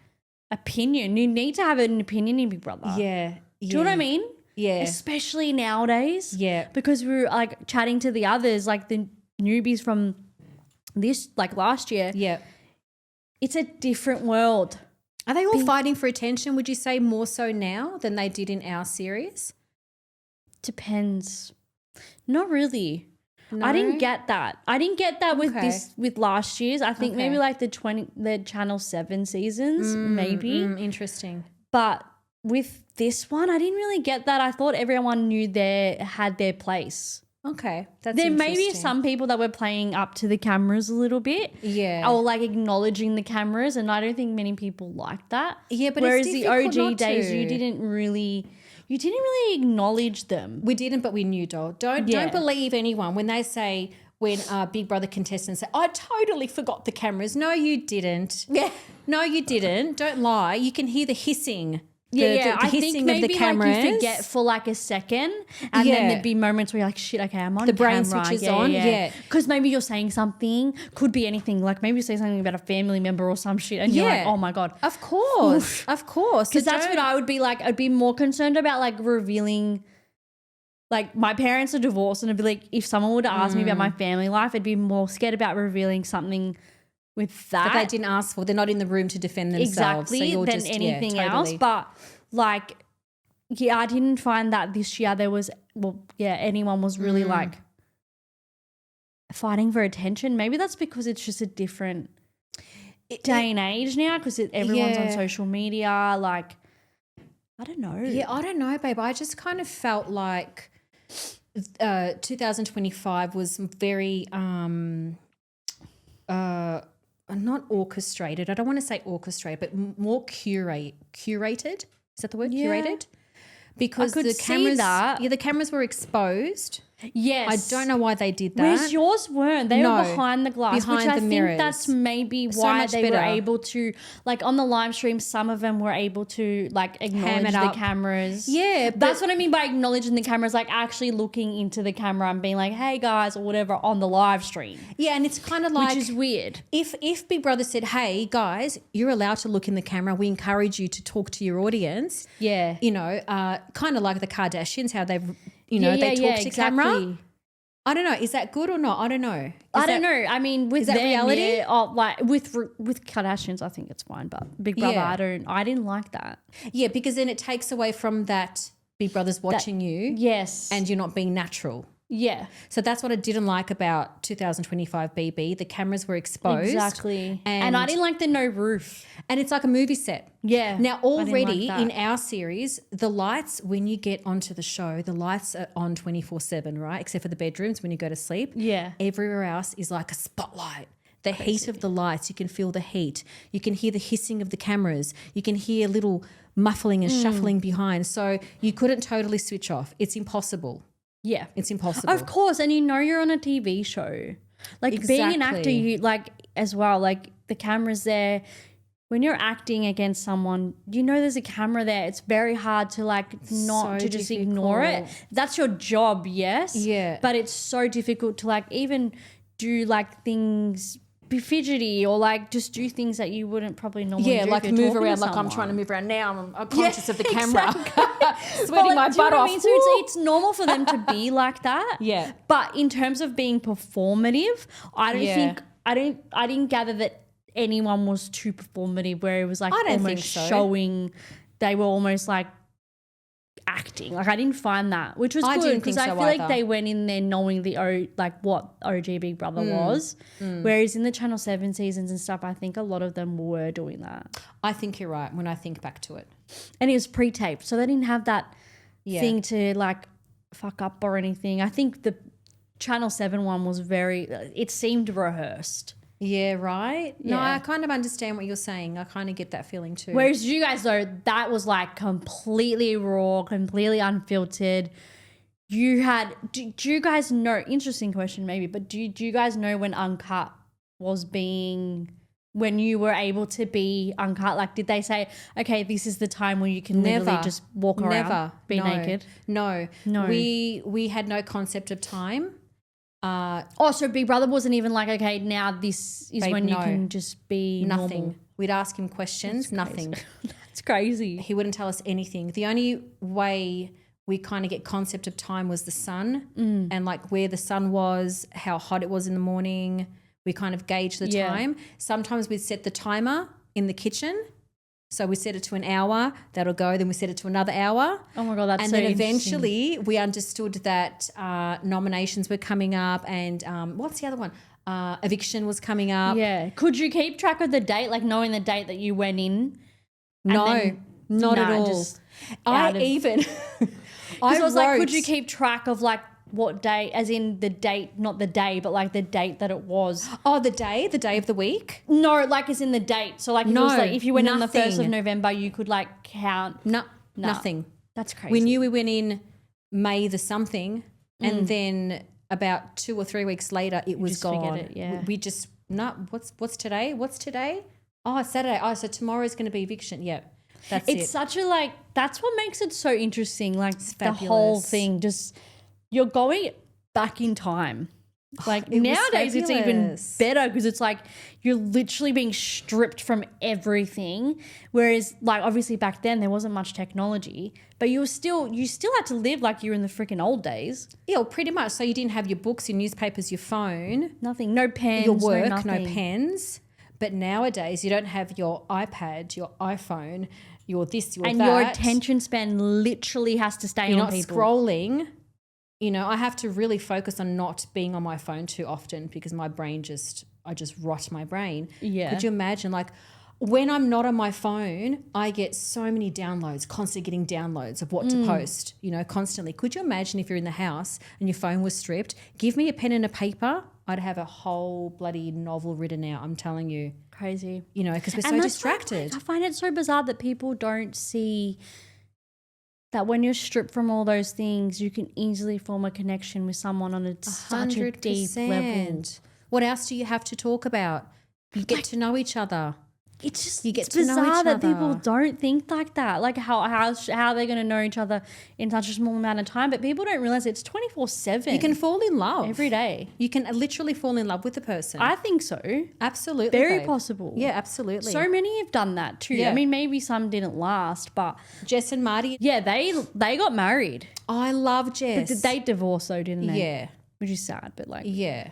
opinion. You need to have an opinion in Big Brother. Yeah. Do you know what I mean? Yeah. Especially nowadays. Yeah. Because we were like chatting to the others, like the newbies from this, like last year. Yeah. It's a different world. Are they all fighting for attention, would you say, more so now than they did in our series? Depends. Not really. No? I didn't get that. I didn't get that with Okay. with last year's. I think maybe like the Channel 7 seasons, maybe. Interesting. But with this one, I didn't really get that. I thought everyone knew had their place. Okay. That's There may be interesting. some people that were playing up to the cameras a little bit. Yeah. Or like acknowledging the cameras, and I don't think many people like that. Yeah, but whereas it's the difficult OG not days, to. you didn't really acknowledge them. We didn't, but we knew, doll. Don't believe anyone when they say, when Big Brother contestants say, I totally forgot the cameras. No, you didn't. Yeah. No, you didn't. Don't lie. You can hear the hissing. Yeah, the I think hissing maybe of the cameras. like you forget for like a second, and then there'd be moments where you're like, "Shit, okay, I'm on." The brain camera. switches on, yeah. Because maybe you're saying something, could be anything. Like maybe you say something about a family member or some shit, and you're like, "Oh my god." Of course. Of course. Because that's what I would be like. I'd be more concerned about like revealing. Like my parents are divorced, and I'd be like, if someone were to ask me about my family life, I'd be more scared about revealing something with that. they didn't ask for. They're not in the room to defend themselves. Exactly, So you're than just, anything totally. else. But like, yeah, I didn't find that this year there was, anyone was really like fighting for attention. Maybe that's because it's just a different day and age now because everyone's on social media. Like, I don't know. Yeah, I don't know, babe. I just kind of felt like 2025 was very not orchestrated. I don't want to say orchestrated, but more curated. Is that the word? Yeah. Curated? Because I could the see cameras, that. the cameras were exposed. Yes. I don't know why they did that. Whereas yours weren't. They No, were behind the glass, behind which I the think mirrors. that's maybe So why much they were better. able to, like on the live stream, some of them were able to like acknowledge it the up. cameras. Yeah, but- That's what I mean by acknowledging the cameras, like actually looking into the camera and being like, hey guys, or whatever on the live stream, Yeah, and it's kind of like which is weird. if Big Brother said, hey guys, you're allowed to look in the camera, we encourage you to talk to your audience. Yeah. Kind of like the Kardashians, how they've, Yeah, they talk yeah, to exactly. camera. I don't know. Is that good or not? I don't know. I don't know. I mean, with that them, reality? yeah, like with Kardashians, I think it's fine. But Big Brother, Yeah. I didn't like that. Yeah, because then it takes away from that Big Brother's watching you Yes. and you're not being natural. yeah. So that's what I didn't like about 2025 BB. The cameras were exposed. Exactly. And And I didn't like the no roof. And it's like a movie set. Yeah. Now, I didn't already like that. in our series, the lights, when you get onto the show, the lights are on 24/7, right? Except for the bedrooms when you go to sleep. Yeah. Everywhere else is like a spotlight. The heat of the lights, you can feel the heat. You can hear the hissing of the cameras. You can hear little muffling and shuffling behind. So you couldn't totally switch off. It's impossible. Yeah. It's impossible. Of course. And you're on a TV show. Like being an actor, you like as well, like the camera's there. When you're acting against someone, there's a camera there. It's very hard to not to just ignore it. That's your job, yes. Yeah. But it's so difficult to even do things, be fidgety or just do things that you wouldn't probably normally do. Yeah, if you're move talking around to I'm trying to move around now. I'm conscious of the camera. Exactly. Sweating my butt off. So it's normal for them to be like that. Yeah. But in terms of being performative, I didn't gather that anyone was too performative where it was almost showing they were almost acting. I didn't find that, which was good because I feel like they went in there knowing what OG Big Brother was. Whereas in the Channel 7 seasons and stuff, I think a lot of them were doing that. I think you're right when I think back to it. And it was pre-taped, so they didn't have that thing to fuck up or anything. I think the Channel 7 one was it seemed rehearsed. Yeah, right? No, Yeah. I kind of understand what you're saying. I kind of get that feeling too. Whereas you guys, though, that was completely raw, completely unfiltered. Do you guys know, interesting question maybe, but do you guys know when Uncut was when you were able to be uncut? Did they say, okay, this is the time where you can literally just walk around, be naked? No. We had no concept of time. So Big Brother wasn't even okay, now this is when you can just be nothing. Normal. We'd ask him questions, nothing. That's crazy. He wouldn't tell us anything. The only way we kind of get concept of time was the sun and where the sun was, how hot it was in the morning. We kind of gauge the time. Sometimes we'd set the timer in the kitchen. So we set it to an hour, that'll go, then we set it to another hour. Oh my God, that's and so then eventually we understood that nominations were coming up and what's the other one? Eviction was coming up. Yeah. Could you keep track of the date, knowing the date that you went in? No, not at all. Could you keep track of what day, as in the date, not the day, but the date that it was? Oh, the day of the week? No, as in the date. So it was if you went on the 1st of November, you could count. Nothing. That's crazy. We knew we went in May the something and then about 2 or 3 weeks later it was gone. Forget it, yeah. We just, what's today? What's today? Oh, it's Saturday. Oh, so tomorrow's going to be eviction. Yeah. That's it. It's such a that's what makes it so interesting. The whole thing, just you're going back in time. Nowadays it's even better because it's you're literally being stripped from everything. Whereas obviously back then there wasn't much technology, but you still had to live like you were in the freaking old days. Yeah, well, pretty much. So you didn't have your books, your newspapers, your phone. Nothing. No pens. Your work, no pens. But nowadays you don't have your iPad, your iPhone, your this, your and that. And your attention span literally has to stay on people. You're not scrolling. I have to really focus on not being on my phone too often because my brain I just rot my brain. Yeah. Could you imagine when I'm not on my phone, I get so many downloads, constantly getting downloads of what to post, constantly. Could you imagine if you're in the house and your phone was stripped? Give me a pen and a paper, I'd have a whole bloody novel written out, I'm telling you. Crazy. Because we're so distracted. I find it so bizarre that people don't see that when you're stripped from all those things, you can easily form a connection with someone on such a deep level. What else do you have to talk about? You get to know each other. It's bizarre that people don't think like that. How they're going to know each other in such a small amount of time. But people don't realize it's 24/7. You can fall in love every day. You can literally fall in love with the person. I think so. Absolutely, very possible. Yeah, absolutely. So many have done that too. Yeah. I mean, maybe some didn't last, but Jess and Marty. Yeah, they got married. I love Jess. But they divorced though, didn't they? Yeah, which is sad. But yeah,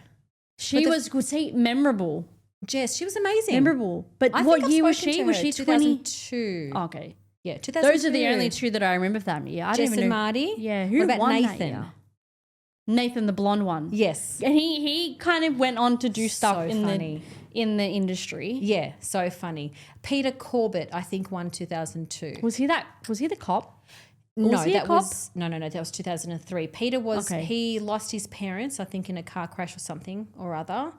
she was memorable. Jess, she was amazing. Memorable. But what year was she? Was she 2002? Oh, okay. Yeah, 2002. Those are the only two that I remember from that year. Jess and Marty. Yeah. Who what about won Nathan? That year? Nathan, the blonde one. Yes. And he kind of went on to do stuff in the industry. Yeah, so funny. Peter Corbett, I think, won 2002. Was he the cop? No, that was 2003. Peter was he lost his parents, I think, in a car crash or something or other.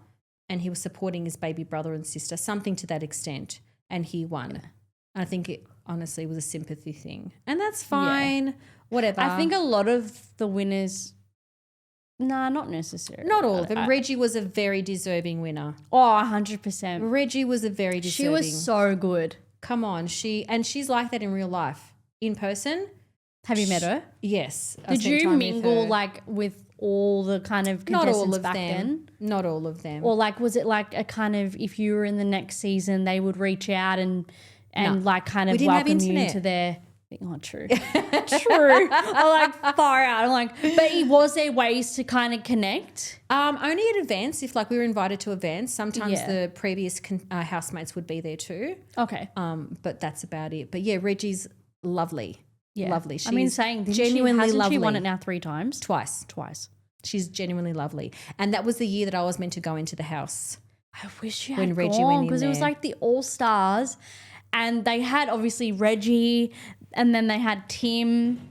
And he was supporting his baby brother and sister, something to that extent, and he won. Yeah. I think honestly was a sympathy thing. And that's fine. Whatever. I think a lot of the winners, not necessarily. Not all of them. Reggie was a very deserving winner. Oh, 100%. Reggie was a very deserving. She was so good. Come on. She's like that in real life. In person. Have you met her? Yes. Did you mingle like with all the kind of contestants back then? Not all of them. Or like was it like a kind of, if you were in the next season, they would reach out and like kind of welcome you to their oh, true. True. I like far out. I'm like, but was there ways to kind of connect? Only at events. If like we were invited to events, sometimes the previous housemates would be there too. Okay. But that's about it. But yeah, Reggie's lovely. Yeah. Lovely. She's genuinely lovely. She won it now 3 times? Twice. She's genuinely lovely. And that was the year that I was meant to go into the house. I wish you had gone because it was like the All-Stars and they had obviously Reggie and then they had Tim.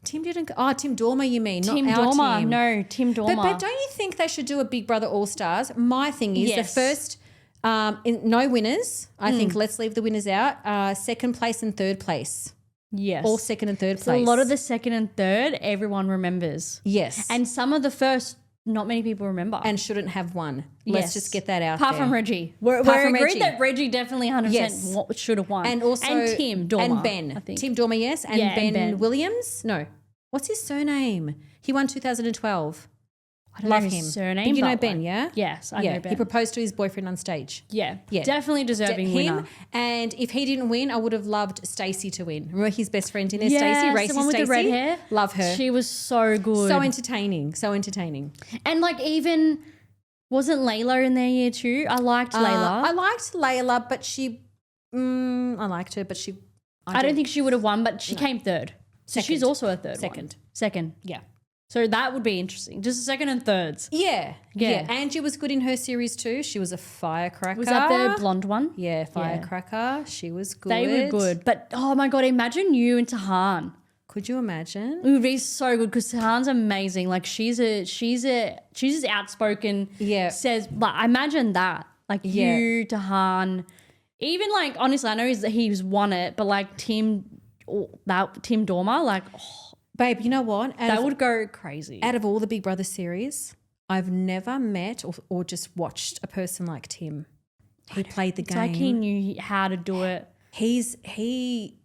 Tim didn't go. Oh, Tim Dormer you mean, Tim not our Dormer. Tim. No, Tim Dormer. But don't you think they should do a Big Brother All-Stars? My thing is the first no winners. I think let's leave the winners out. Second place and third place. Yes. All second and third place. So a lot of the second and third, everyone remembers. Yes. And some of the first, not many people remember. And shouldn't have won. Let's just get that out Apart there. from Reggie. We're agreed that Reggie definitely 100% should have won. And also. And Tim Dormer. And Ben. I think. Tim Dormer, yes. And Ben Williams. No. What's his surname? He won 2012. I don't Love know him. his surname. But you know like, Ben, yeah? Yes, I know Ben. He proposed to his boyfriend on stage. Yeah. Definitely deserving winner. And if he didn't win, I would have loved Stacey to win. Remember his best friend in there, Stacey? Yes, the one with the red hair. Love her. She was so good. So entertaining. So entertaining. And like even, wasn't Layla in their year too? I liked Layla. I liked Layla, but I liked her, but I don't think she would have won, but she came third. So she's also a third one. Second. Yeah. So that would be interesting. Just second and thirds. Yeah. Angie was good in her series too. She was a firecracker. Was that the blonde one? Yeah, firecracker. She was good. They were good. But oh my God, imagine you and Tahan. Could you imagine? It would be so good because Tahan's amazing. Like she's just outspoken. Yeah. Says, like, imagine that. Like you, Tahan. Even like, honestly, I know he's won it, but like Tim Dormer, like, babe, you know what? That would go crazy. Out of all the Big Brother series, I've never met or just watched a person like Tim. He played the game. It's like he knew how to do it.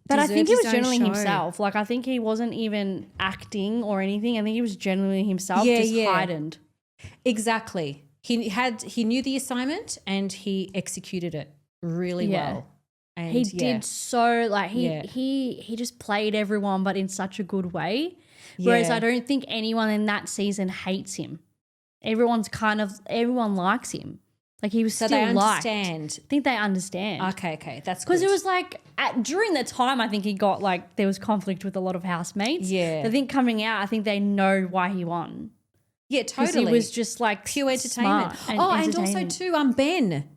But I think he was genuinely himself. Like I think he wasn't even acting or anything. I think he was genuinely himself, heightened. Exactly. He knew the assignment and he executed it really well. And he did so like he just played everyone but in such a good way. Whereas I don't think anyone in that season hates him. Everyone likes him. Like he was still they liked. understand. I think they understand. Okay, that's good. Because it was like during the time I think he got like there was conflict with a lot of housemates. Yeah. I think coming out I think they know why he won. Yeah, totally. He was just like pure entertainment. And also too Ben.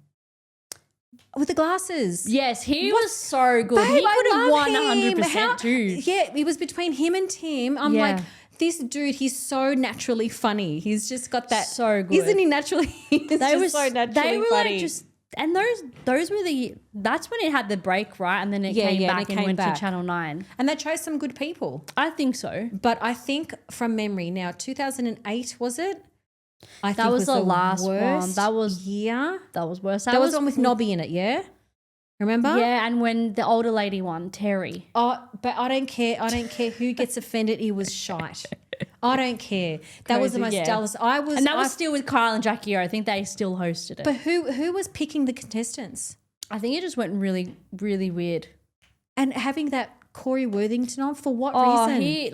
With the glasses. Yes, he was so good. Babe, he could have won him. 100% too. Yeah, it was between him and Tim. I'm like, this dude, he's so naturally funny. He's just got that. So good. Isn't he naturally? So naturally they were funny. like just, and those were that's when it had the break, right? And then it came back and went to Channel 9. And they chose some good people. I think so. But I think from memory now, 2008 was it? I think that was the last one. That was worse. That was one with Nobby in it, yeah? Remember? Yeah, and when the older lady won, Terry. Oh, but I don't care. I don't care who gets offended. He was shite. I don't care. That was the most dullest. And that was still with Kyle and Jackie O. I think they still hosted it. But who was picking the contestants? I think it just went really, really weird. And having that Corey Worthington on for what reason?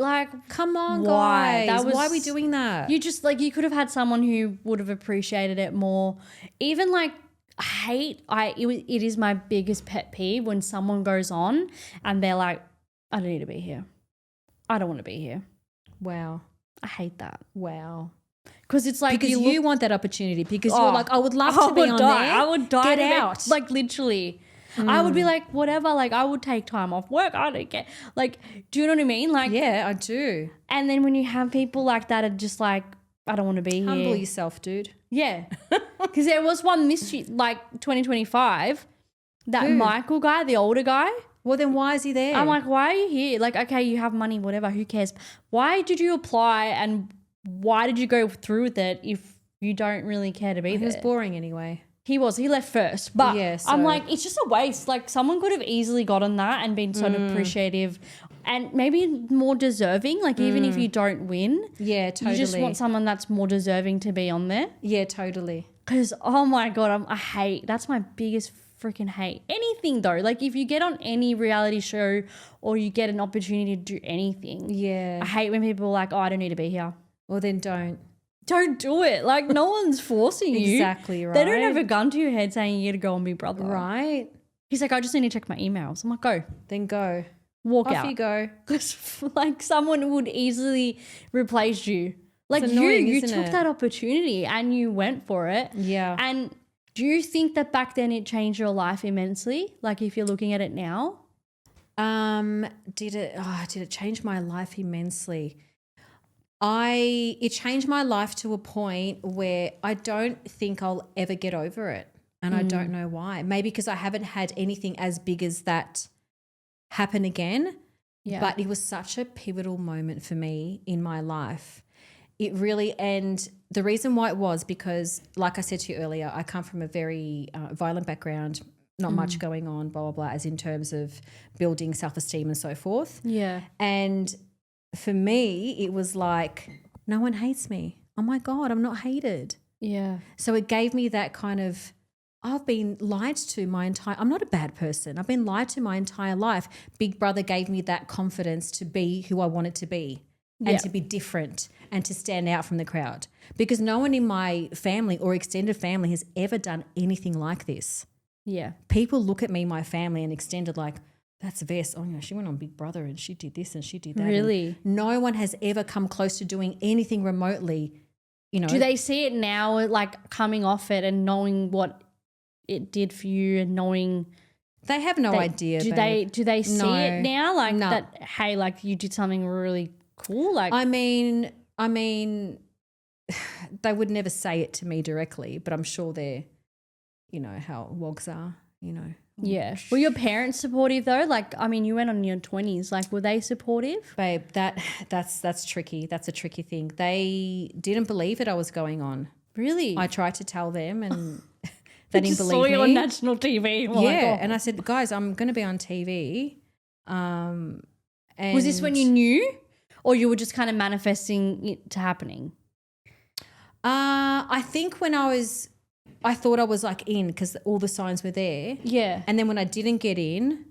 Come on, guys. Why are we doing that? You just you could have had someone who would have appreciated it more. Even it is my biggest pet peeve when someone goes on and they're like, I don't need to be here. I don't want to be here. Wow. I hate that. Wow. Because it's like because you want that opportunity because you're like, I would love to be on there. I would die. Get out. Like literally. I would be like, whatever, like I would take time off work. I don't get do you know what I mean? Like, yeah, I do. And then when you have people like that are just like, I don't want to be here. Humble yourself, dude. Yeah. Because there was one this year, 2025, that Michael guy, the older guy. Well, then why is he there? I'm like, why are you here? Like, okay, you have money, whatever, who cares? Why did you apply and why did you go through with it if you don't really care to be there? He was boring anyway. He left first. But Yeah, I'm so- like, it's just a waste. Like, someone could have easily gotten that and been so appreciative and maybe more deserving. Like, even if you don't win, Yeah, totally. you just want someone that's more deserving to be on there. Yeah, totally. Because, oh my God, I hate, that's my biggest freaking hate. Anything though, like if you get on any reality show or you get an opportunity to do anything. Yeah. I hate when people are like, oh, I don't need to be here. Well, then don't. Don't do it. Like no one's forcing you. Exactly right. They don't have a gun to your head saying you got to go on Big Brother. Right. He's like, I just need to check my emails. I'm like, go. Then go. Walk Off out. you go. Because like someone would easily replace you. Like It's annoying, you isn't took it? that opportunity and you went for it. Yeah. And do you think that back then it changed your life immensely? Like if you're looking at it now? Did it change my life immensely? It changed my life to a point where I don't think I'll ever get over it. And I don't know why. Maybe because I haven't had anything as big as that happen again. Yeah. But it was such a pivotal moment for me in my life. It really, and the reason why it was because, like I said to you earlier, I come from a very violent background, not much going on, blah, blah, blah, as in terms of building self-esteem and so forth. Yeah. And for me, it was like, no one hates me. Oh my God, I'm not hated. Yeah. So it gave me that kind of, I've been lied to I'm not a bad person. I've been lied to my entire life. Big Brother gave me that confidence to be who I wanted to be and to be different and to stand out from the crowd, because no one in my family or extended family has ever done anything like this. Yeah. People look at me, my family, and extended like, that's Vess. Oh, she went on Big Brother and she did this and she did that. Really? And no one has ever come close to doing anything remotely, Do they see it now, like coming off it and knowing what it did for you and knowing They have no idea. Do babe. they see No. it now? Like No. that, hey, like you did something really cool. Like I mean, they would never say it to me directly, but I'm sure they're, how wogs are, yeah. Were your parents supportive though? Like, I mean, you went on your 20s. Like, were they supportive? Babe, that's tricky. That's a tricky thing. They didn't believe it I was going on. Really? I tried to tell them and they didn't just believe saw me. you on national TV. Oh my Yeah, God. and I said, guys, I'm going to be on TV. And Was this when you knew, or you were just kind of manifesting it to happening? I think when I thought I was like in because all the signs were there. Yeah. And then when I didn't get in,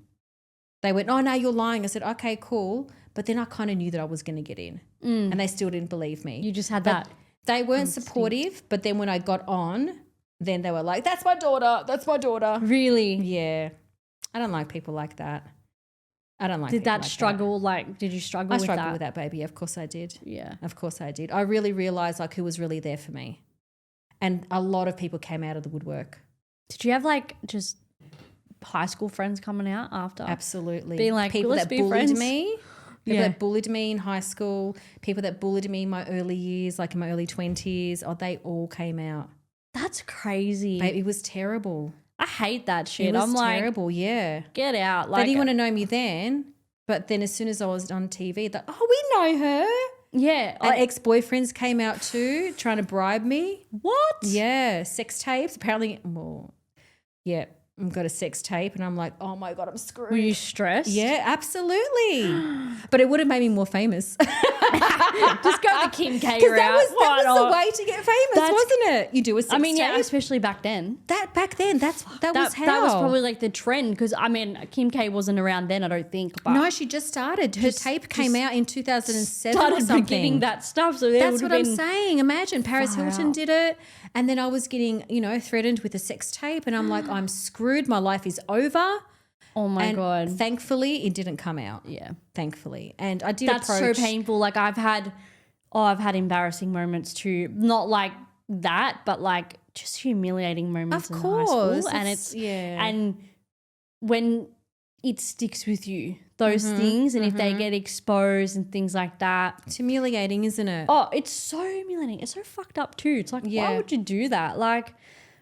they went, oh, no, you're lying. I said, okay, cool. But then I kind of knew that I was going to get in and they still didn't believe me. You just had But that. They weren't supportive, but then when I got on, then they were like, that's my daughter. That's my daughter. Really? Yeah. I don't like people like that. I don't like Did people that like struggle, like, did you struggle I with struggled that? with that, baby. Of course I did. Yeah. Of course I did. I really realised like who was really there for me. And a lot of people came out of the woodwork. Did you have like just high school friends coming out after? Absolutely. Being like, people let's that be bullied friends. me. People Yeah. that bullied me in high school, people that bullied me in my early years, like in my early 20s, they all came out. That's crazy. Babe, it was terrible. I hate that shit. It was I'm like, terrible, yeah. get out. They Like, didn't want to know me then, but then as soon as I was on TV, they're like, oh, we know her. yeah. And ex-boyfriends came out too, trying to bribe me. What? Yeah, sex tapes. Apparently, yeah, I've got a sex tape and I'm like, oh my God, I'm screwed. Were you stressed? Yeah, absolutely. But it would have made me more famous. Just go the Kim K Because route. that was Why the not? way to get famous, That's- wasn't it? You do a sex I mean, yeah, tape. especially back then. That back then, that was how. That was probably like the trend because, I mean, Kim K wasn't around then, I don't think. But No, she just started. Her tape came out in 2007 or started something. beginning that stuff. So That's what I'm saying. Imagine Paris Far Hilton out. did it, and then I was getting, threatened with a sex tape, and I'm like, I'm screwed. My life is over. Oh my And God. thankfully, it didn't come out. Yeah. Thankfully, and I did That's approach. so painful. Like I've had embarrassing moments too. Not like that, but like just humiliating moments Of in high course, school. And it's- yeah. And when it sticks with you, those things, and if they get exposed and things like that. It's humiliating, isn't it? Oh, it's so humiliating. It's so fucked up too. It's like, Yeah. why would you do that? Like,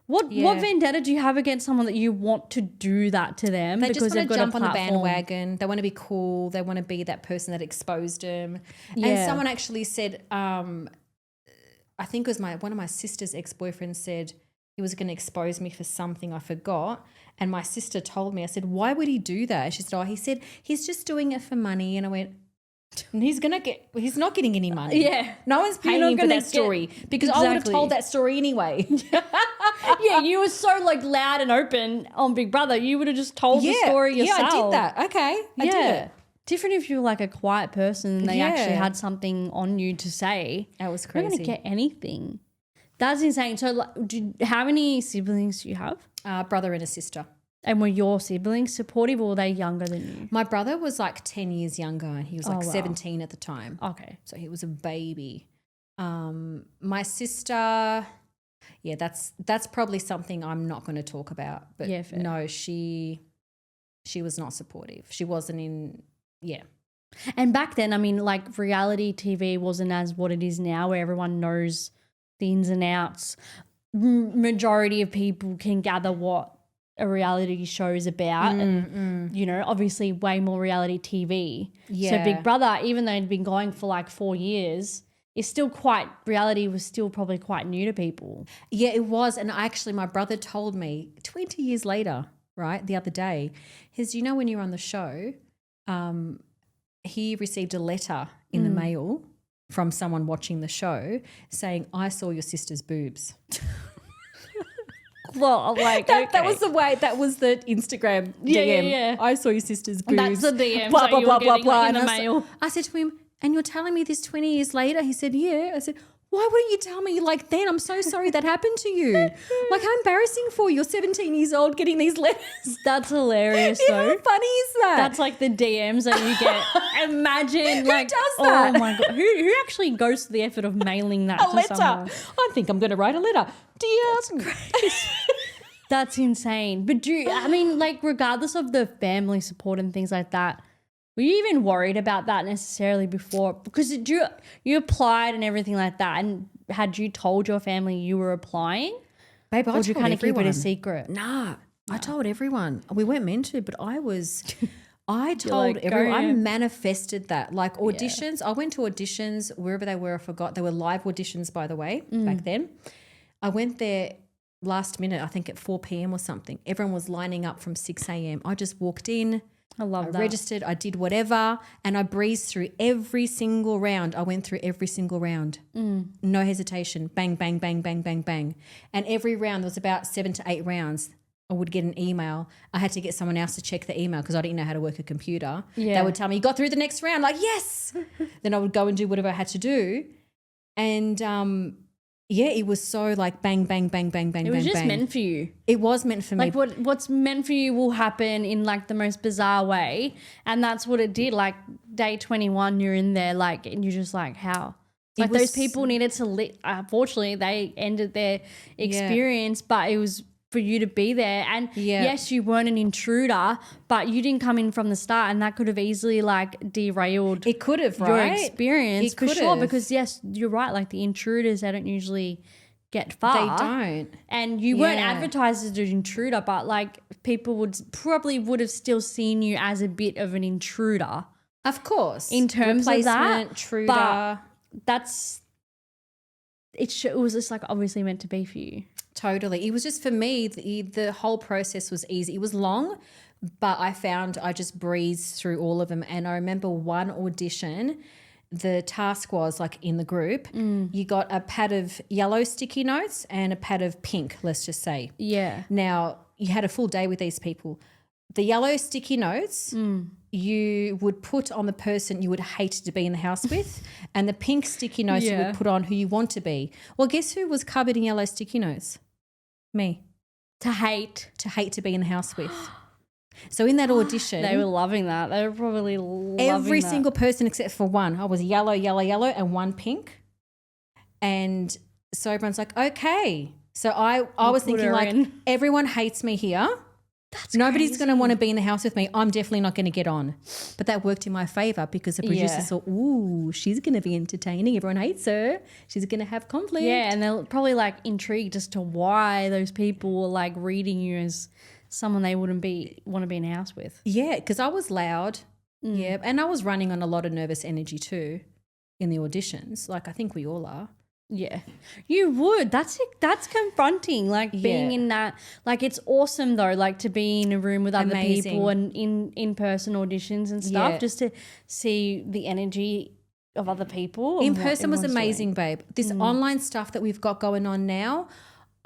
What vendetta do you have against someone that you want to do that to them? They just want to jump on the platform? bandwagon. They want to be cool. They want to be that person that exposed them. Yeah. And someone actually said, I think it was one of my sister's ex-boyfriends said he was going to expose me for something I forgot. And my sister told me, I said, why would he do that? She said, he said, he's just doing it for money. And I went, he's not getting any money. Yeah. No one's paying him for that story because I would have told that story anyway. Yeah, you were so like loud and open on Big Brother. You would have just told the story yourself. Yeah, I did that. Okay, I did it. Different if you were like a quiet person and they actually had something on you to say. That was crazy. You're not going to get anything. That's insane. So like, how many siblings do you have? Brother and a sister. And were your siblings supportive or were they younger than you? My brother was like 10 years younger and he was like 17 at the time. Okay. So he was a baby. My sister, that's probably something I'm not going to talk about. But no, she was not supportive. She wasn't in, And back then, I mean, like reality TV wasn't as what it is now where everyone knows the ins and outs. Majority of people can gather what a reality show is about. You know, obviously way more reality TV. Yeah. So Big Brother, even though it'd been going for like 4 years, it's still reality was still probably quite new to people. Yeah, it was. And actually my brother told me 20 years later, right, the other day, when you're on the show, he received a letter in the mail from someone watching the show saying, I saw your sister's boobs. Well, like that was the Instagram DM. Yeah. I saw your sister's boobs. That's the DM. Blah, blah, blah, blah, blah. In the mail. I said to him, and you're telling me this 20 years later? He said, yeah. I said, why wouldn't you tell me like then? I'm so sorry that happened to you. Like how embarrassing for you. You're 17 years old getting these letters. That's hilarious though. How funny is that? That's like the DMs that you get. Imagine like who does that? Oh my God. Who actually goes to the effort of mailing that to letter? someone? I think I'm going to write a letter. Dear. That's insane. But like regardless of the family support and things like that, were you even worried about that necessarily before? Because you applied and everything like that, and had you told your family you were applying? Babe, or did you kind of keep it a secret? Nah, I told everyone. We weren't meant to, but I told everyone. I manifested that. Like auditions, I went to auditions wherever they were. I forgot. They were live auditions, by the way, back then. I went there last minute, I think at 4 p.m. or something. Everyone was lining up from 6 a.m. I just walked in. I registered, I did whatever, and I breezed through every single round. I went through every single round. No hesitation. Bang, bang, bang, bang, bang, bang. And every round, there was about 7 to 8 rounds. I would get an email. I had to get someone else to check the email because I didn't know how to work a computer. Yeah. They would tell me, you got through the next round. Like, yes. Then I would go and do whatever I had to do. And it was so like bang, bang, bang, bang, bang, bang, bang. It was just meant for you. It was meant for me. Like what's meant for you will happen in like the most bizarre way. And that's what it did. Like day 21, you're in there like, and you're just like, how? Like those people needed to unfortunately, they ended their experience, but it was for you to be there. And yes, you weren't an intruder, but you didn't come in from the start, and that could have easily like derailed it could have, your experience for sure. Because yes, you're right, like the intruders, they don't usually get far. They don't. And you weren't advertised as an intruder, but like people would have still seen you as a bit of an intruder. Of course. In terms of that. Intruder. But it was just like obviously meant to be for you. Totally. It was just for me, the whole process was easy. It was long, but I found I just breezed through all of them. And I remember one audition, the task was like in the group, you got a pad of yellow sticky notes and a pad of pink, let's just say. Yeah. Now, you had a full day with these people. The yellow sticky notes you would put on the person you would hate to be in the house with, and the pink sticky notes you would put on who you want to be. Well, guess who was covered in yellow sticky notes? Me. To hate to be in the house with. So in that audition, they were loving that. They were probably loving every that. single person except for one. I was yellow, yellow, yellow, and one pink. And so everyone's like, okay. So I was thinking like, everyone hates me here. Nobody's going to want to be in the house with me. I'm definitely not going to get on. But that worked in my favor because the producers thought, ooh, she's going to be entertaining. Everyone hates her. She's going to have conflict. Yeah, and they're probably like intrigued as to why those people were like reading you as someone they wouldn't want to be in a house with. Yeah, because I was loud. Yeah, and I was running on a lot of nervous energy too in the auditions. Like I think we all are. Yeah, you would. That's confronting. Like being in that. Like it's awesome though. Like to be in a room with other people and in person auditions and stuff. Just to see the energy of other people. In person was amazing, babe. This online stuff that we've got going on now.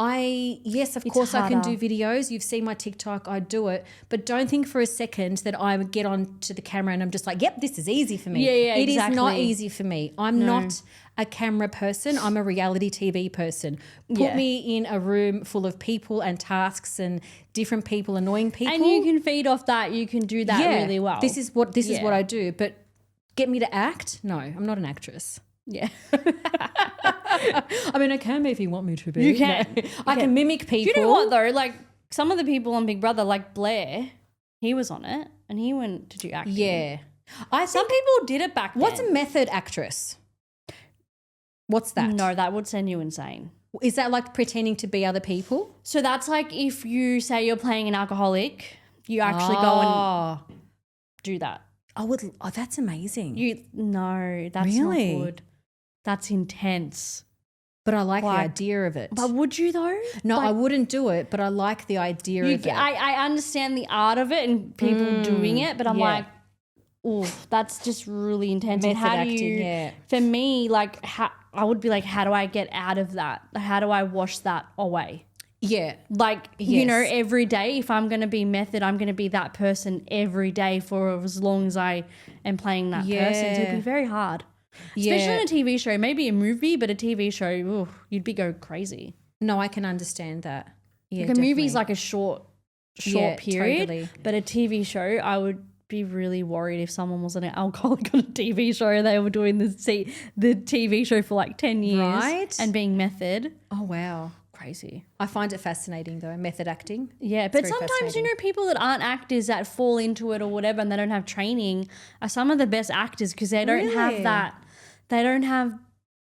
Of course I can do videos. You've seen my TikTok. I do it, but don't think for a second that I would get on to the camera and I'm just like, yep, this is easy for me. Yeah, It is not easy for me. I'm not a camera person. I'm a reality TV person. Put me in a room full of people and tasks and different people, annoying people. And you can feed off that. You can do that really well. This is what I do. But get me to act? No, I'm not an actress. Yeah. I mean, I can be if you want me to be. You can. No. I can mimic people. Do you know what though? Like some of the people on Big Brother, like Blair, he was on it and he went to do acting. Yeah. Some people did it back then. What's a method actress? What's that? No, that would send you insane. Is that like pretending to be other people? So that's like if you say you're playing an alcoholic, you actually go and do that. That's amazing. That's really? not good. That's intense. But I like the idea of it. But would you though? No, I wouldn't do it, but I like the idea of it. I understand the art of it and people doing it, but I'm like, oh, that's just really intense. Method and how acting, do you, for me, like, I would be like, how do I get out of that? How do I wash that away? Yeah. Like, you know, every day, if I'm going to be method, I'm going to be that person every day for as long as I am playing that person. So it'd be very hard. Especially in a TV show, maybe a movie, but a TV show, you'd be go crazy. No, I can understand that. Yeah, like a movie's like a short period, totally. But a TV show, I would be really worried if someone was an alcoholic on a TV show and they were doing the TV show for like 10 years and being method. Oh, wow. Crazy. I find it fascinating though, method acting. Yeah, but sometimes, you know, people that aren't actors that fall into it or whatever and they don't have training are some of the best actors because they don't have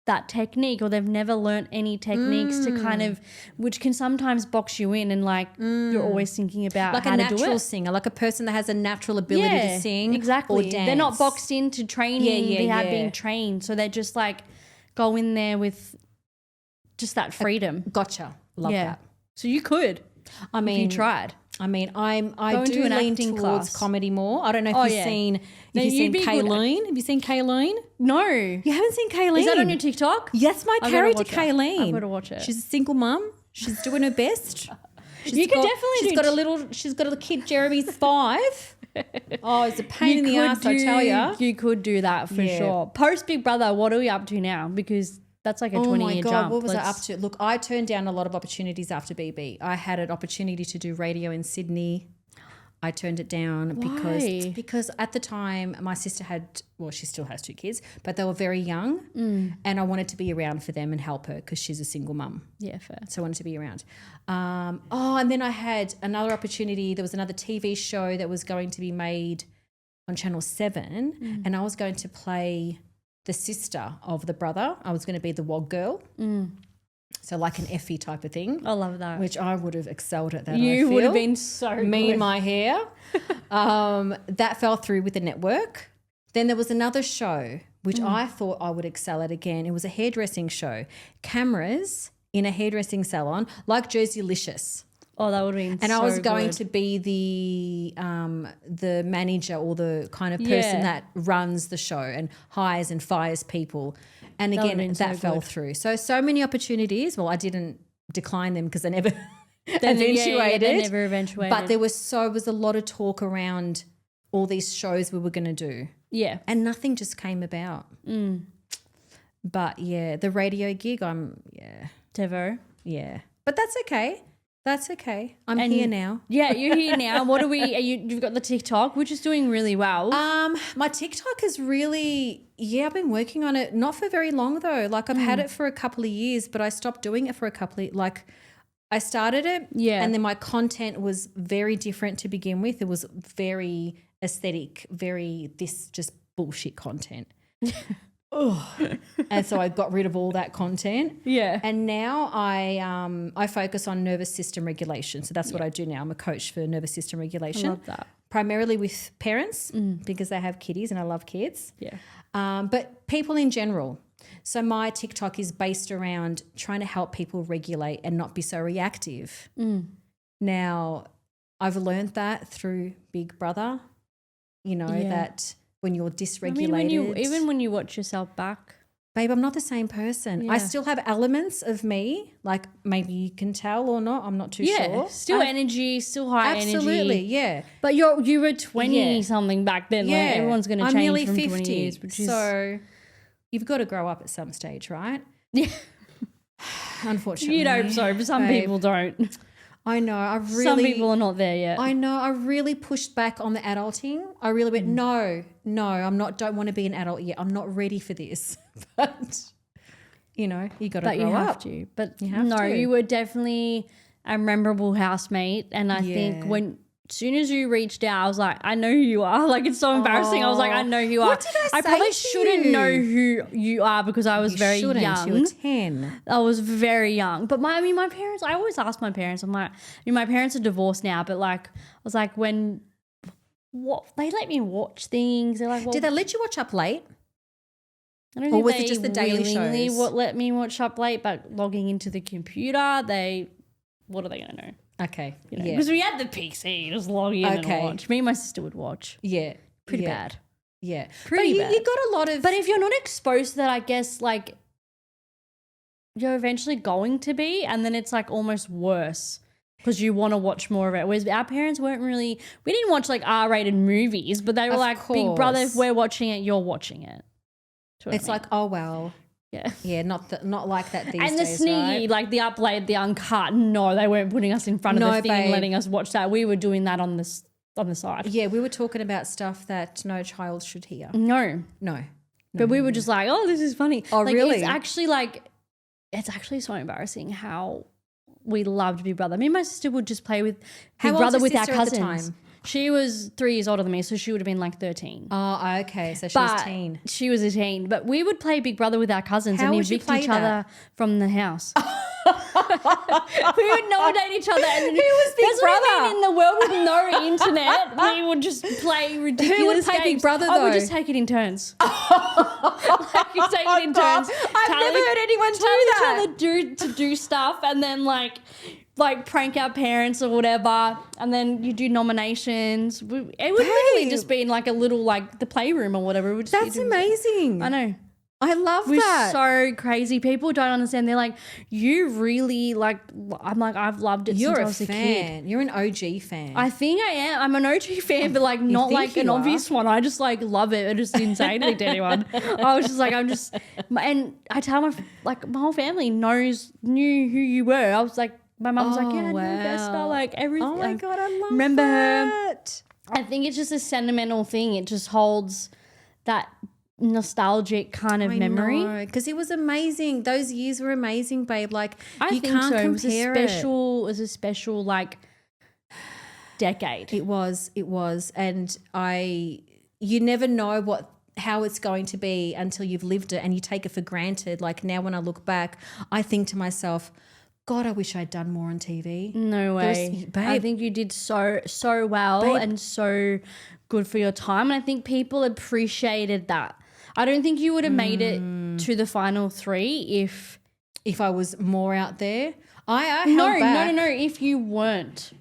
that technique or they've never learnt any techniques to kind of, which can sometimes box you in and like you're always thinking about like how a to do it. natural singer, like a person that has a natural ability to sing exactly. or dance. They're not boxed into training. They have been trained. So they just like go in there with just that freedom. Gotcha. Love that. So you could. I mean, if you tried. I mean, I do lean towards comedy more. I don't know if you've seen Kayleen. Have you seen Kayleen? No. You haven't seen Kayleen? Is that on your TikTok? Yes, my character Kayleen. I've got to watch it. She's a single mum. She's doing her best. She's got a kid, Jeremy's 5. Oh, it's a pain in the ass, I tell you. You could do that for sure. Post Big Brother, what are we up to now? Because that's like a 20-year jump. What was I up to? Look, I turned down a lot of opportunities after BB. I had an opportunity to do radio in Sydney. I turned it down because at the time my sister she still has 2 kids, but they were very young and I wanted to be around for them and help her because she's a single mum. Yeah, fair. So I wanted to be around. And then I had another opportunity. There was another TV show that was going to be made on Channel 7 and I was going to play the sister of the brother. I was going to be the WOG girl. So like an Effie type of thing. I love that. Which I would have excelled at that. You would have been so good. Me and my hair. That fell through with the network. Then there was another show which I thought I would excel at again. It was a hairdressing show. Cameras in a hairdressing salon like Jerseylicious. Oh, that would have been and so I was going good. to be the manager or the kind of person that runs the show and hires and fires people. And again, that fell through. So many opportunities. Well, I didn't decline them because they never eventuated. They never eventuated. But there was a lot of talk around all these shows we were going to do. Yeah. And nothing just came about. But yeah, the radio gig, Devo. Yeah. But that's okay. That's okay. I'm here now. Yeah, you're here now. What are we? You've got the TikTok, which is doing really well. My TikTok is really, I've been working on it. Not for very long though. Like I've had it for a couple of years, but I stopped doing it for a couple of, I started it. Yeah. And then my content was very different to begin with. It was very aesthetic, very this just bullshit content. And so I got rid of all that content. Yeah. And now I focus on nervous system regulation. So that's what I do now. I'm a coach for nervous system regulation. I love that. Primarily with parents because they have kiddies and I love kids. Yeah. But people in general. So my TikTok is based around trying to help people regulate and not be so reactive. Now, I've learned that through Big Brother, that when you're dysregulated. Even when you watch yourself back. Babe, I'm not the same person. Yeah. I still have elements of me, like maybe you can tell or not. I'm not too sure. Still energy, still high energy. Absolutely, yeah. But you were 20 something back then. Yeah. Like everyone's going to change I'm nearly from 50, 20 years. Which is, so you've got to grow up at some stage, right? yeah. Unfortunately. You'd hope so, but some people don't. I know. Some people are not there yet. I know. I really pushed back on the adulting. I really went, no, I'm not. Don't want to be an adult yet. I'm not ready for this. But you got to grow up. But you have to. But you have to. You were definitely a memorable housemate, and I think as soon as you reached out, I was like, I know who you are. Like, it's so embarrassing. I was like, I know who you are. What did I say probably to shouldn't you? know who you are because I was very young. You were 10. I was very young. But my parents, I always ask my parents, I'm like, my parents are divorced now, but like, I was like, they let me watch things. They're like, well, Did they let you watch up late? I don't Or think was they it just the daily willingly shows? let me watch up late, but logging into the computer, what are they going to know? Okay. Yeah. Because we had the PC, just log in and watch. Me and my sister would watch. Yeah. Pretty bad. Yeah. Pretty but bad. You got a lot of. But if you're not exposed to that, I guess like you're eventually going to be, and then it's like almost worse because you want to watch more of it. Whereas our parents weren't really, we didn't watch like R-rated movies, but they were like, Big Brother, if we're watching it, you're watching it. It's like, oh, well. Yeah. Yeah, not like that these days, and the sneaky, right? like the upload, the uncut, no, they weren't putting us in front of the thing and letting us watch that. We were doing that on the side. Yeah, we were talking about stuff that no child should hear. No. But we were just like, oh, this is funny. Oh, like, really? It's actually so embarrassing how we loved Big Brother. Me and my sister would just play with How Big old's Brother your with our sister at the cousins. time? She was 3 years older than me, so she would have been like 13. Oh, okay. So she was teen. She was a teen. But we would play Big Brother with our cousins How and would you evict play each other from the house. We would nominate each other. And Who was Big that's what I Brother? mean, in the world with no internet, we would just play ridiculous Who would play Big games. Brother, I would though? just take it in turns. Like you take it in turns. I've never heard anyone do that. Tell each other to do stuff and then like prank our parents or whatever, and then you do nominations. It would literally just be in like a little like the playroom or whatever. It would just That's amazing. I know. I love We're that. so crazy. People don't understand. They're like, you really like. I'm like, I've loved it You're since I a was a fan. kid. You're an OG fan. I think I am. I'm an OG fan, but like not think like an you are? obvious one. I just like love it. I just didn't say anything to anyone. I was just like, and I tell my whole family knew who you were. I was like, my mum was like, yeah, I know Vesna, like everything. Oh my God, I love remember that. her. I think it's just a sentimental thing. It just holds that nostalgic kind of memory. Because it was amazing. Those years were amazing, babe. Like I think can't so. It was a special like decade. It was, and you never know how it's going to be until you've lived it, and you take it for granted. Like now, when I look back, I think to myself, God, I wish I'd done more on TV. No way. I think you did so well and so good for your time. And I think people appreciated that. I don't think you would have made it to the final 3 if I was more out there. I held back. No. If you weren't.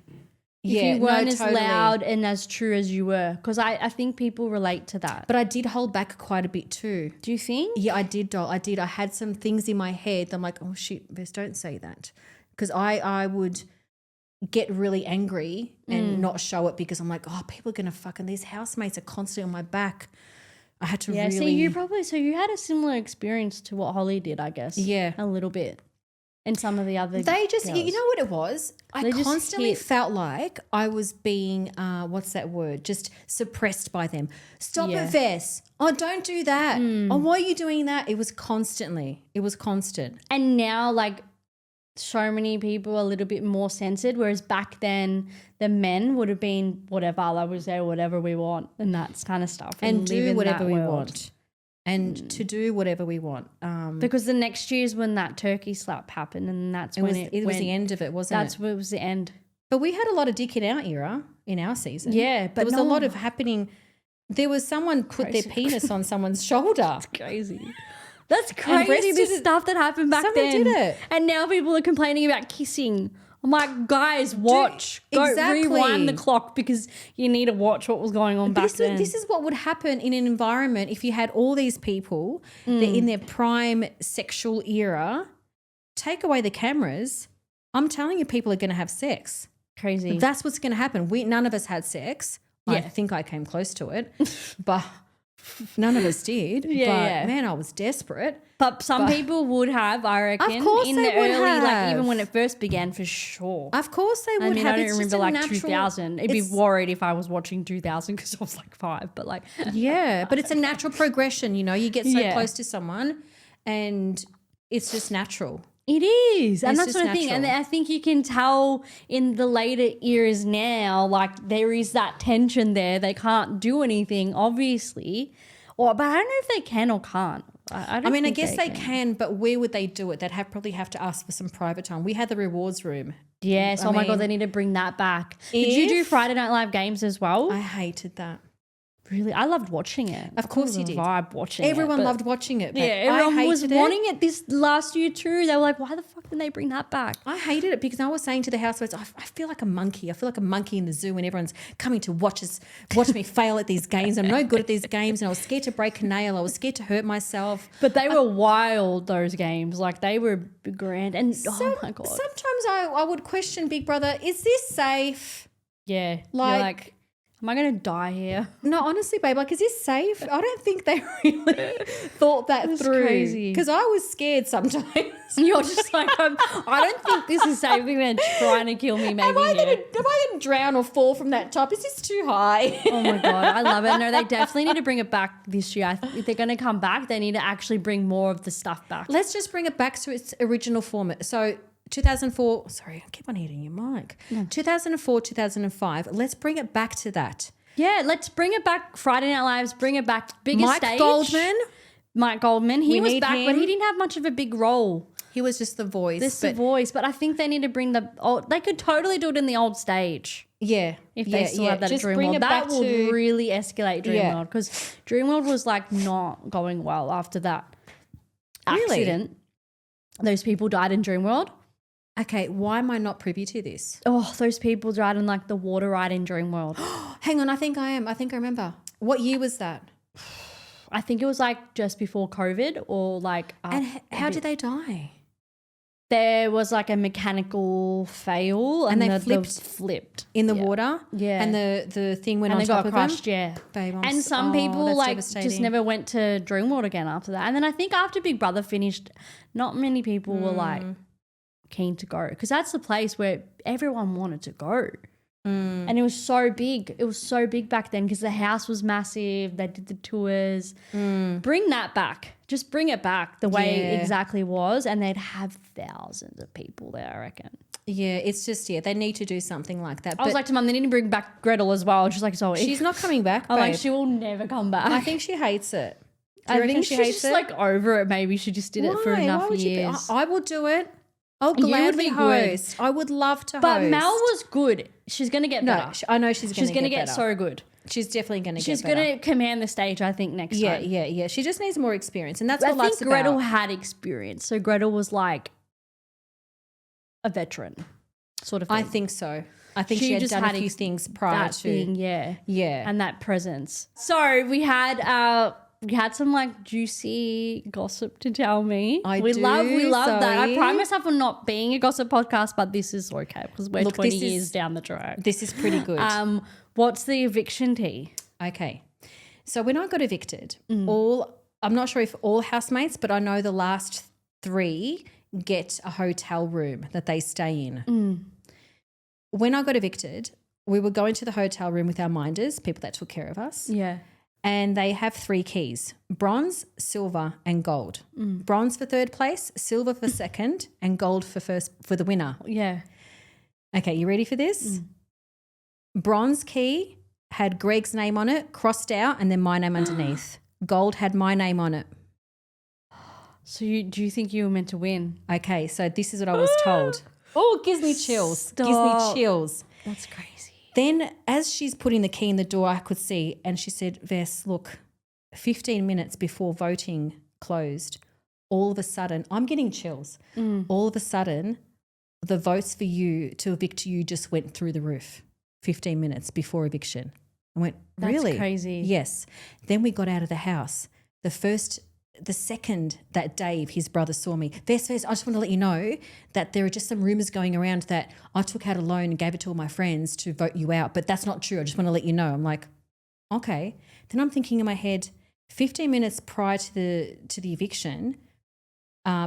Yeah, if you weren't as totally. loud and as true as you were. Because I think people relate to that. But I did hold back quite a bit too. Do you think? Yeah, I did, doll. I did. I had some things in my head. I'm like, oh, shit, Bess, don't say that. Because I would get really angry and not show it because I'm like, oh, people are going to these housemates are constantly on my back. I had to really. So you had a similar experience to what Holly did, I guess. Yeah. A little bit. And some of the other They just, girls. you know what it was? I just constantly hit. felt like I was being, what's that word? Just suppressed by them. Stop it, Vess. Oh, don't do that. Oh, why are you doing that? It was constant. And now, like, so many people a little bit more censored, whereas back then the men would have been whatever, like we say whatever we want and that kind of stuff. And live do in whatever that we world. want. And to do whatever we want. Because the next year is when that turkey slap happened, and that's when it was the end of it, wasn't it? It was the end. But we had a lot of dick in our era, in our season. Yeah, but there was a lot of happening. There was someone put their penis on someone's shoulder. Crazy. That's crazy, this stuff that happened back then. Someone did it. And now people are complaining about kissing. I'm like, guys, watch. Go rewind the clock because you need to watch what was going on back then. This is what would happen in an environment if you had all these people that in their prime sexual era, take away the cameras, I'm telling you people are going to have sex. Crazy. That's what's going to happen. None of us had sex. Yeah. I think I came close to it, but none of us did. Man, I was desperate. But some people would have, I reckon. Of course in they the would early, have. like even when it first began, for sure. Of course they would I mean, have. I don't It's just remember a like natural, 2000. I'd be worried if I was watching 2000 because I was like 5, but like. Yeah, but it's a natural progression, you know. You get so Yeah. close to someone and it's just natural. It is. And It's that's just what I think. And natural. I think you can tell in the later eras now, like there is that tension there. They can't do anything, obviously. But I don't know if they can or can't. I don't I think guess they can, but where would they do it? They'd probably have to ask for some private time. We had the rewards room. Yes. Oh my God, they need to bring that back. Did you do Friday Night Live games as well? I hated that. Really? I loved watching it. Of course you did. Vibe watching it. Everyone but- loved watching it. But Yeah, everyone I was hated wanting it this last year too. They were like, why the fuck didn't they bring that back? I hated it because I was saying to the housemates, I feel like a monkey. I feel like a monkey in the zoo and everyone's coming to watch me fail at these games. I'm no good at these games and I was scared to break a nail. I was scared to hurt myself. But they were wild, those games. Like they were grand. And oh my God. Sometimes I would question Big Brother, is this safe? Yeah. You're Like- like, am I going to die here? No, honestly, babe, like, is this safe? I don't think they really thought that That's through. crazy. Because I was scared sometimes. You're just like, I don't think this is safe. They're trying to kill me maybe Am I here. going to drown or fall from that top? Is this too high? Oh my God, I love it. No, they definitely need to bring it back this year. If they're going to come back, they need to actually bring more of the stuff back. Let's just bring it back to its original format. So 2004, sorry, I keep on hitting your mic. 2004, 2005, let's bring it back to that. Yeah, let's bring it back. Friday Night Lives, bring it back. Bigger Mike stage. Goldman, he We was need back, but him. he didn't have much of a big role. he was just the voice. This the voice, but I think they need to bring the old. They could totally do it in the old stage Yeah. if they still have that at Just bring Dreamworld. it That back would to, really escalate Yeah. Dreamworld because Dreamworld was like not going well after that Really? accident. Those people died in Dreamworld. Okay, why am I not privy to this? Oh, those people died in like the water ride in Dreamworld. Hang on, I think I am. I think I remember. What year was that? I think it was like just before COVID or like. And how did they die? There was like a mechanical fail And they the flipped in the water? Yeah. And the thing went And on they top got of crushed, them? yeah. Babe, And some people that's like just devastating. never went to Dreamworld again after that. And then I think after Big Brother finished, not many people were like keen to go because that's the place where everyone wanted to go. And it was so big. It was so big back then because the house was massive. They did the tours. Bring that back. Just bring it back the way it exactly was and they'd have thousands of people there, I reckon. Yeah, it's just, they need to do something like that. I was like to Mum, they need to bring back Gretel as well. She's like, Zoe. she's not coming back, I'm babe. like, she will never come back. I think she hates it. Do you I reckon think she she's hates just it? like over it. Maybe she just did it for Why? enough Why would you be- years. I will do it. I'll You would gladly be good. host. I would love to But host. Mel was good. She's gonna get better. I know she's She's going gonna to get better. so good. She's definitely going to get She's better. gonna command the stage, I think, next Yeah, time. yeah. She just needs more experience, and that's I what think life's Gretel about. had experience, so Gretel was like a veteran, sort of thing. I think so. I think She she had just done had a few things prior that to. thing, yeah, Yeah. and that presence. So we had some like juicy gossip to tell me. we do, love that. I Zoe. pride myself on not being a gossip podcast, but this is okay because we're Look, 20 this is- years down the track. This is pretty good. What's the eviction tea? Okay. So when I got evicted, I'm not sure if all housemates, but I know the last 3 get a hotel room that they stay in. When I got evicted, we were going to the hotel room with our minders, people that took care of us. Yeah. And they have 3 keys: bronze, silver, and gold. Bronze for third place, silver for second, and gold for first for the winner. Yeah. Okay, you ready for this? Bronze key had Greg's name on it, crossed out, and then my name underneath. Gold had my name on it. So do you think you were meant to win? Okay, so this is what I was told. Oh, it gives me chills. Stop. Gives me chills. That's crazy. Then as she's putting the key in the door, I could see, and she said, Vess, look, 15 minutes before voting closed, all of a sudden, I'm getting chills. All of a sudden, the votes for you to evict you just went through the roof 15 minutes before eviction. I went, really? That's crazy. Yes. Then we got out of the house. The second that Dave, his brother, saw me, Vess, I just want to let you know that there are just some rumours going around that I took out a loan and gave it to all my friends to vote you out, but that's not true. I just want to let you know. I'm like, okay. Then I'm thinking in my head, 15 minutes prior to the eviction,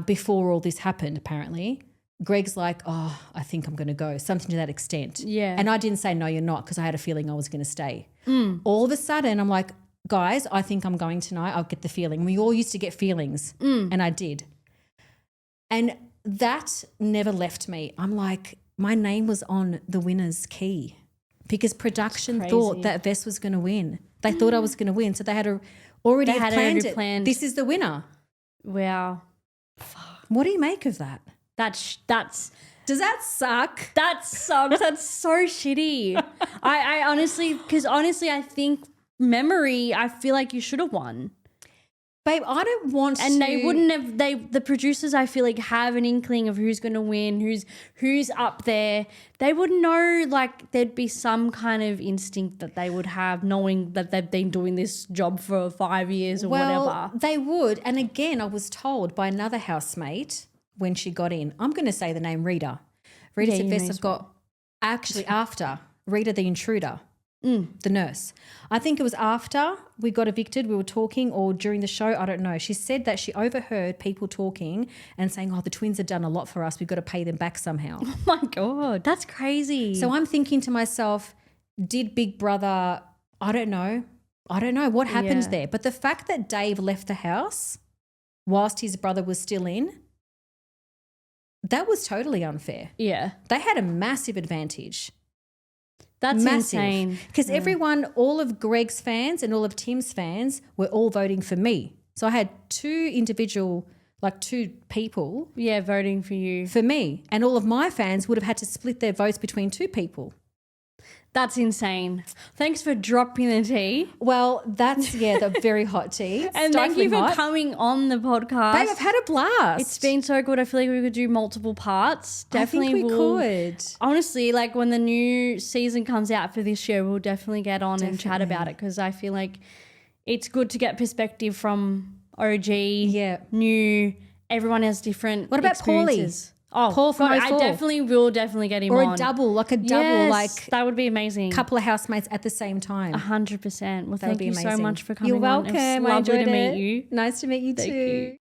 before all this happened, apparently, Greg's like, oh, I think I'm going to go, something to that extent. Yeah. And I didn't say, no, you're not, because I had a feeling I was going to stay. All of a sudden, I'm like, guys, I think I'm going tonight. I'll get the feeling. We all used to get feelings, and I did. And that never left me. I'm like, my name was on the winner's key because production thought that Vess was going to win. They thought I was going to win, so they had already planned it. This is the winner. Wow. What do you make of that? That's Does that suck? That sucks. That's so shitty. I honestly, because I think memory, I feel like you should have won. Babe, I don't want to. And they wouldn't have, the producers, I feel like, have an inkling of who's going to win, who's up there. They would know, like, there'd be some kind of instinct that they would have, knowing that they've been doing this job for 5 years or whatever. They would. And again, I was told by another housemate when she got in, I'm going to say the name Rita. Rita said, Vess, I've got, actually after Rita the intruder. The nurse. I think it was after we got evicted, we were talking, or during the show, I don't know. She said that she overheard people talking and saying, oh, the twins have done a lot for us. We've got to pay them back somehow. Oh my God, that's crazy. So I'm thinking to myself, did Big Brother, I don't know what happened there. But the fact that Dave left the house whilst his brother was still in, that was totally unfair. Yeah. They had a massive advantage. That's insane. Because everyone, all of Greg's fans and all of Tim's fans were all voting for me. So I had two people. Yeah, voting for you. For me. And all of my fans would have had to split their votes between 2 people. That's insane. Thanks for dropping the tea. Well, that's, the very hot tea. And thank you for coming on the podcast. Babe, I've had a blast. It's been so good. I feel like we could do multiple parts. Definitely I think we could. Honestly, like when the new season comes out for this show, we'll definitely get on and chat about it because I feel like it's good to get perspective from OG, new, everyone has different What about experiences. Oh, Paul from God, I definitely will get him or on. Or a double, like that would be amazing. Couple of housemates at the same time. 100%. Well, thank you so much for coming You're welcome. on. It's lovely lovely to it. meet you. Nice to meet you too.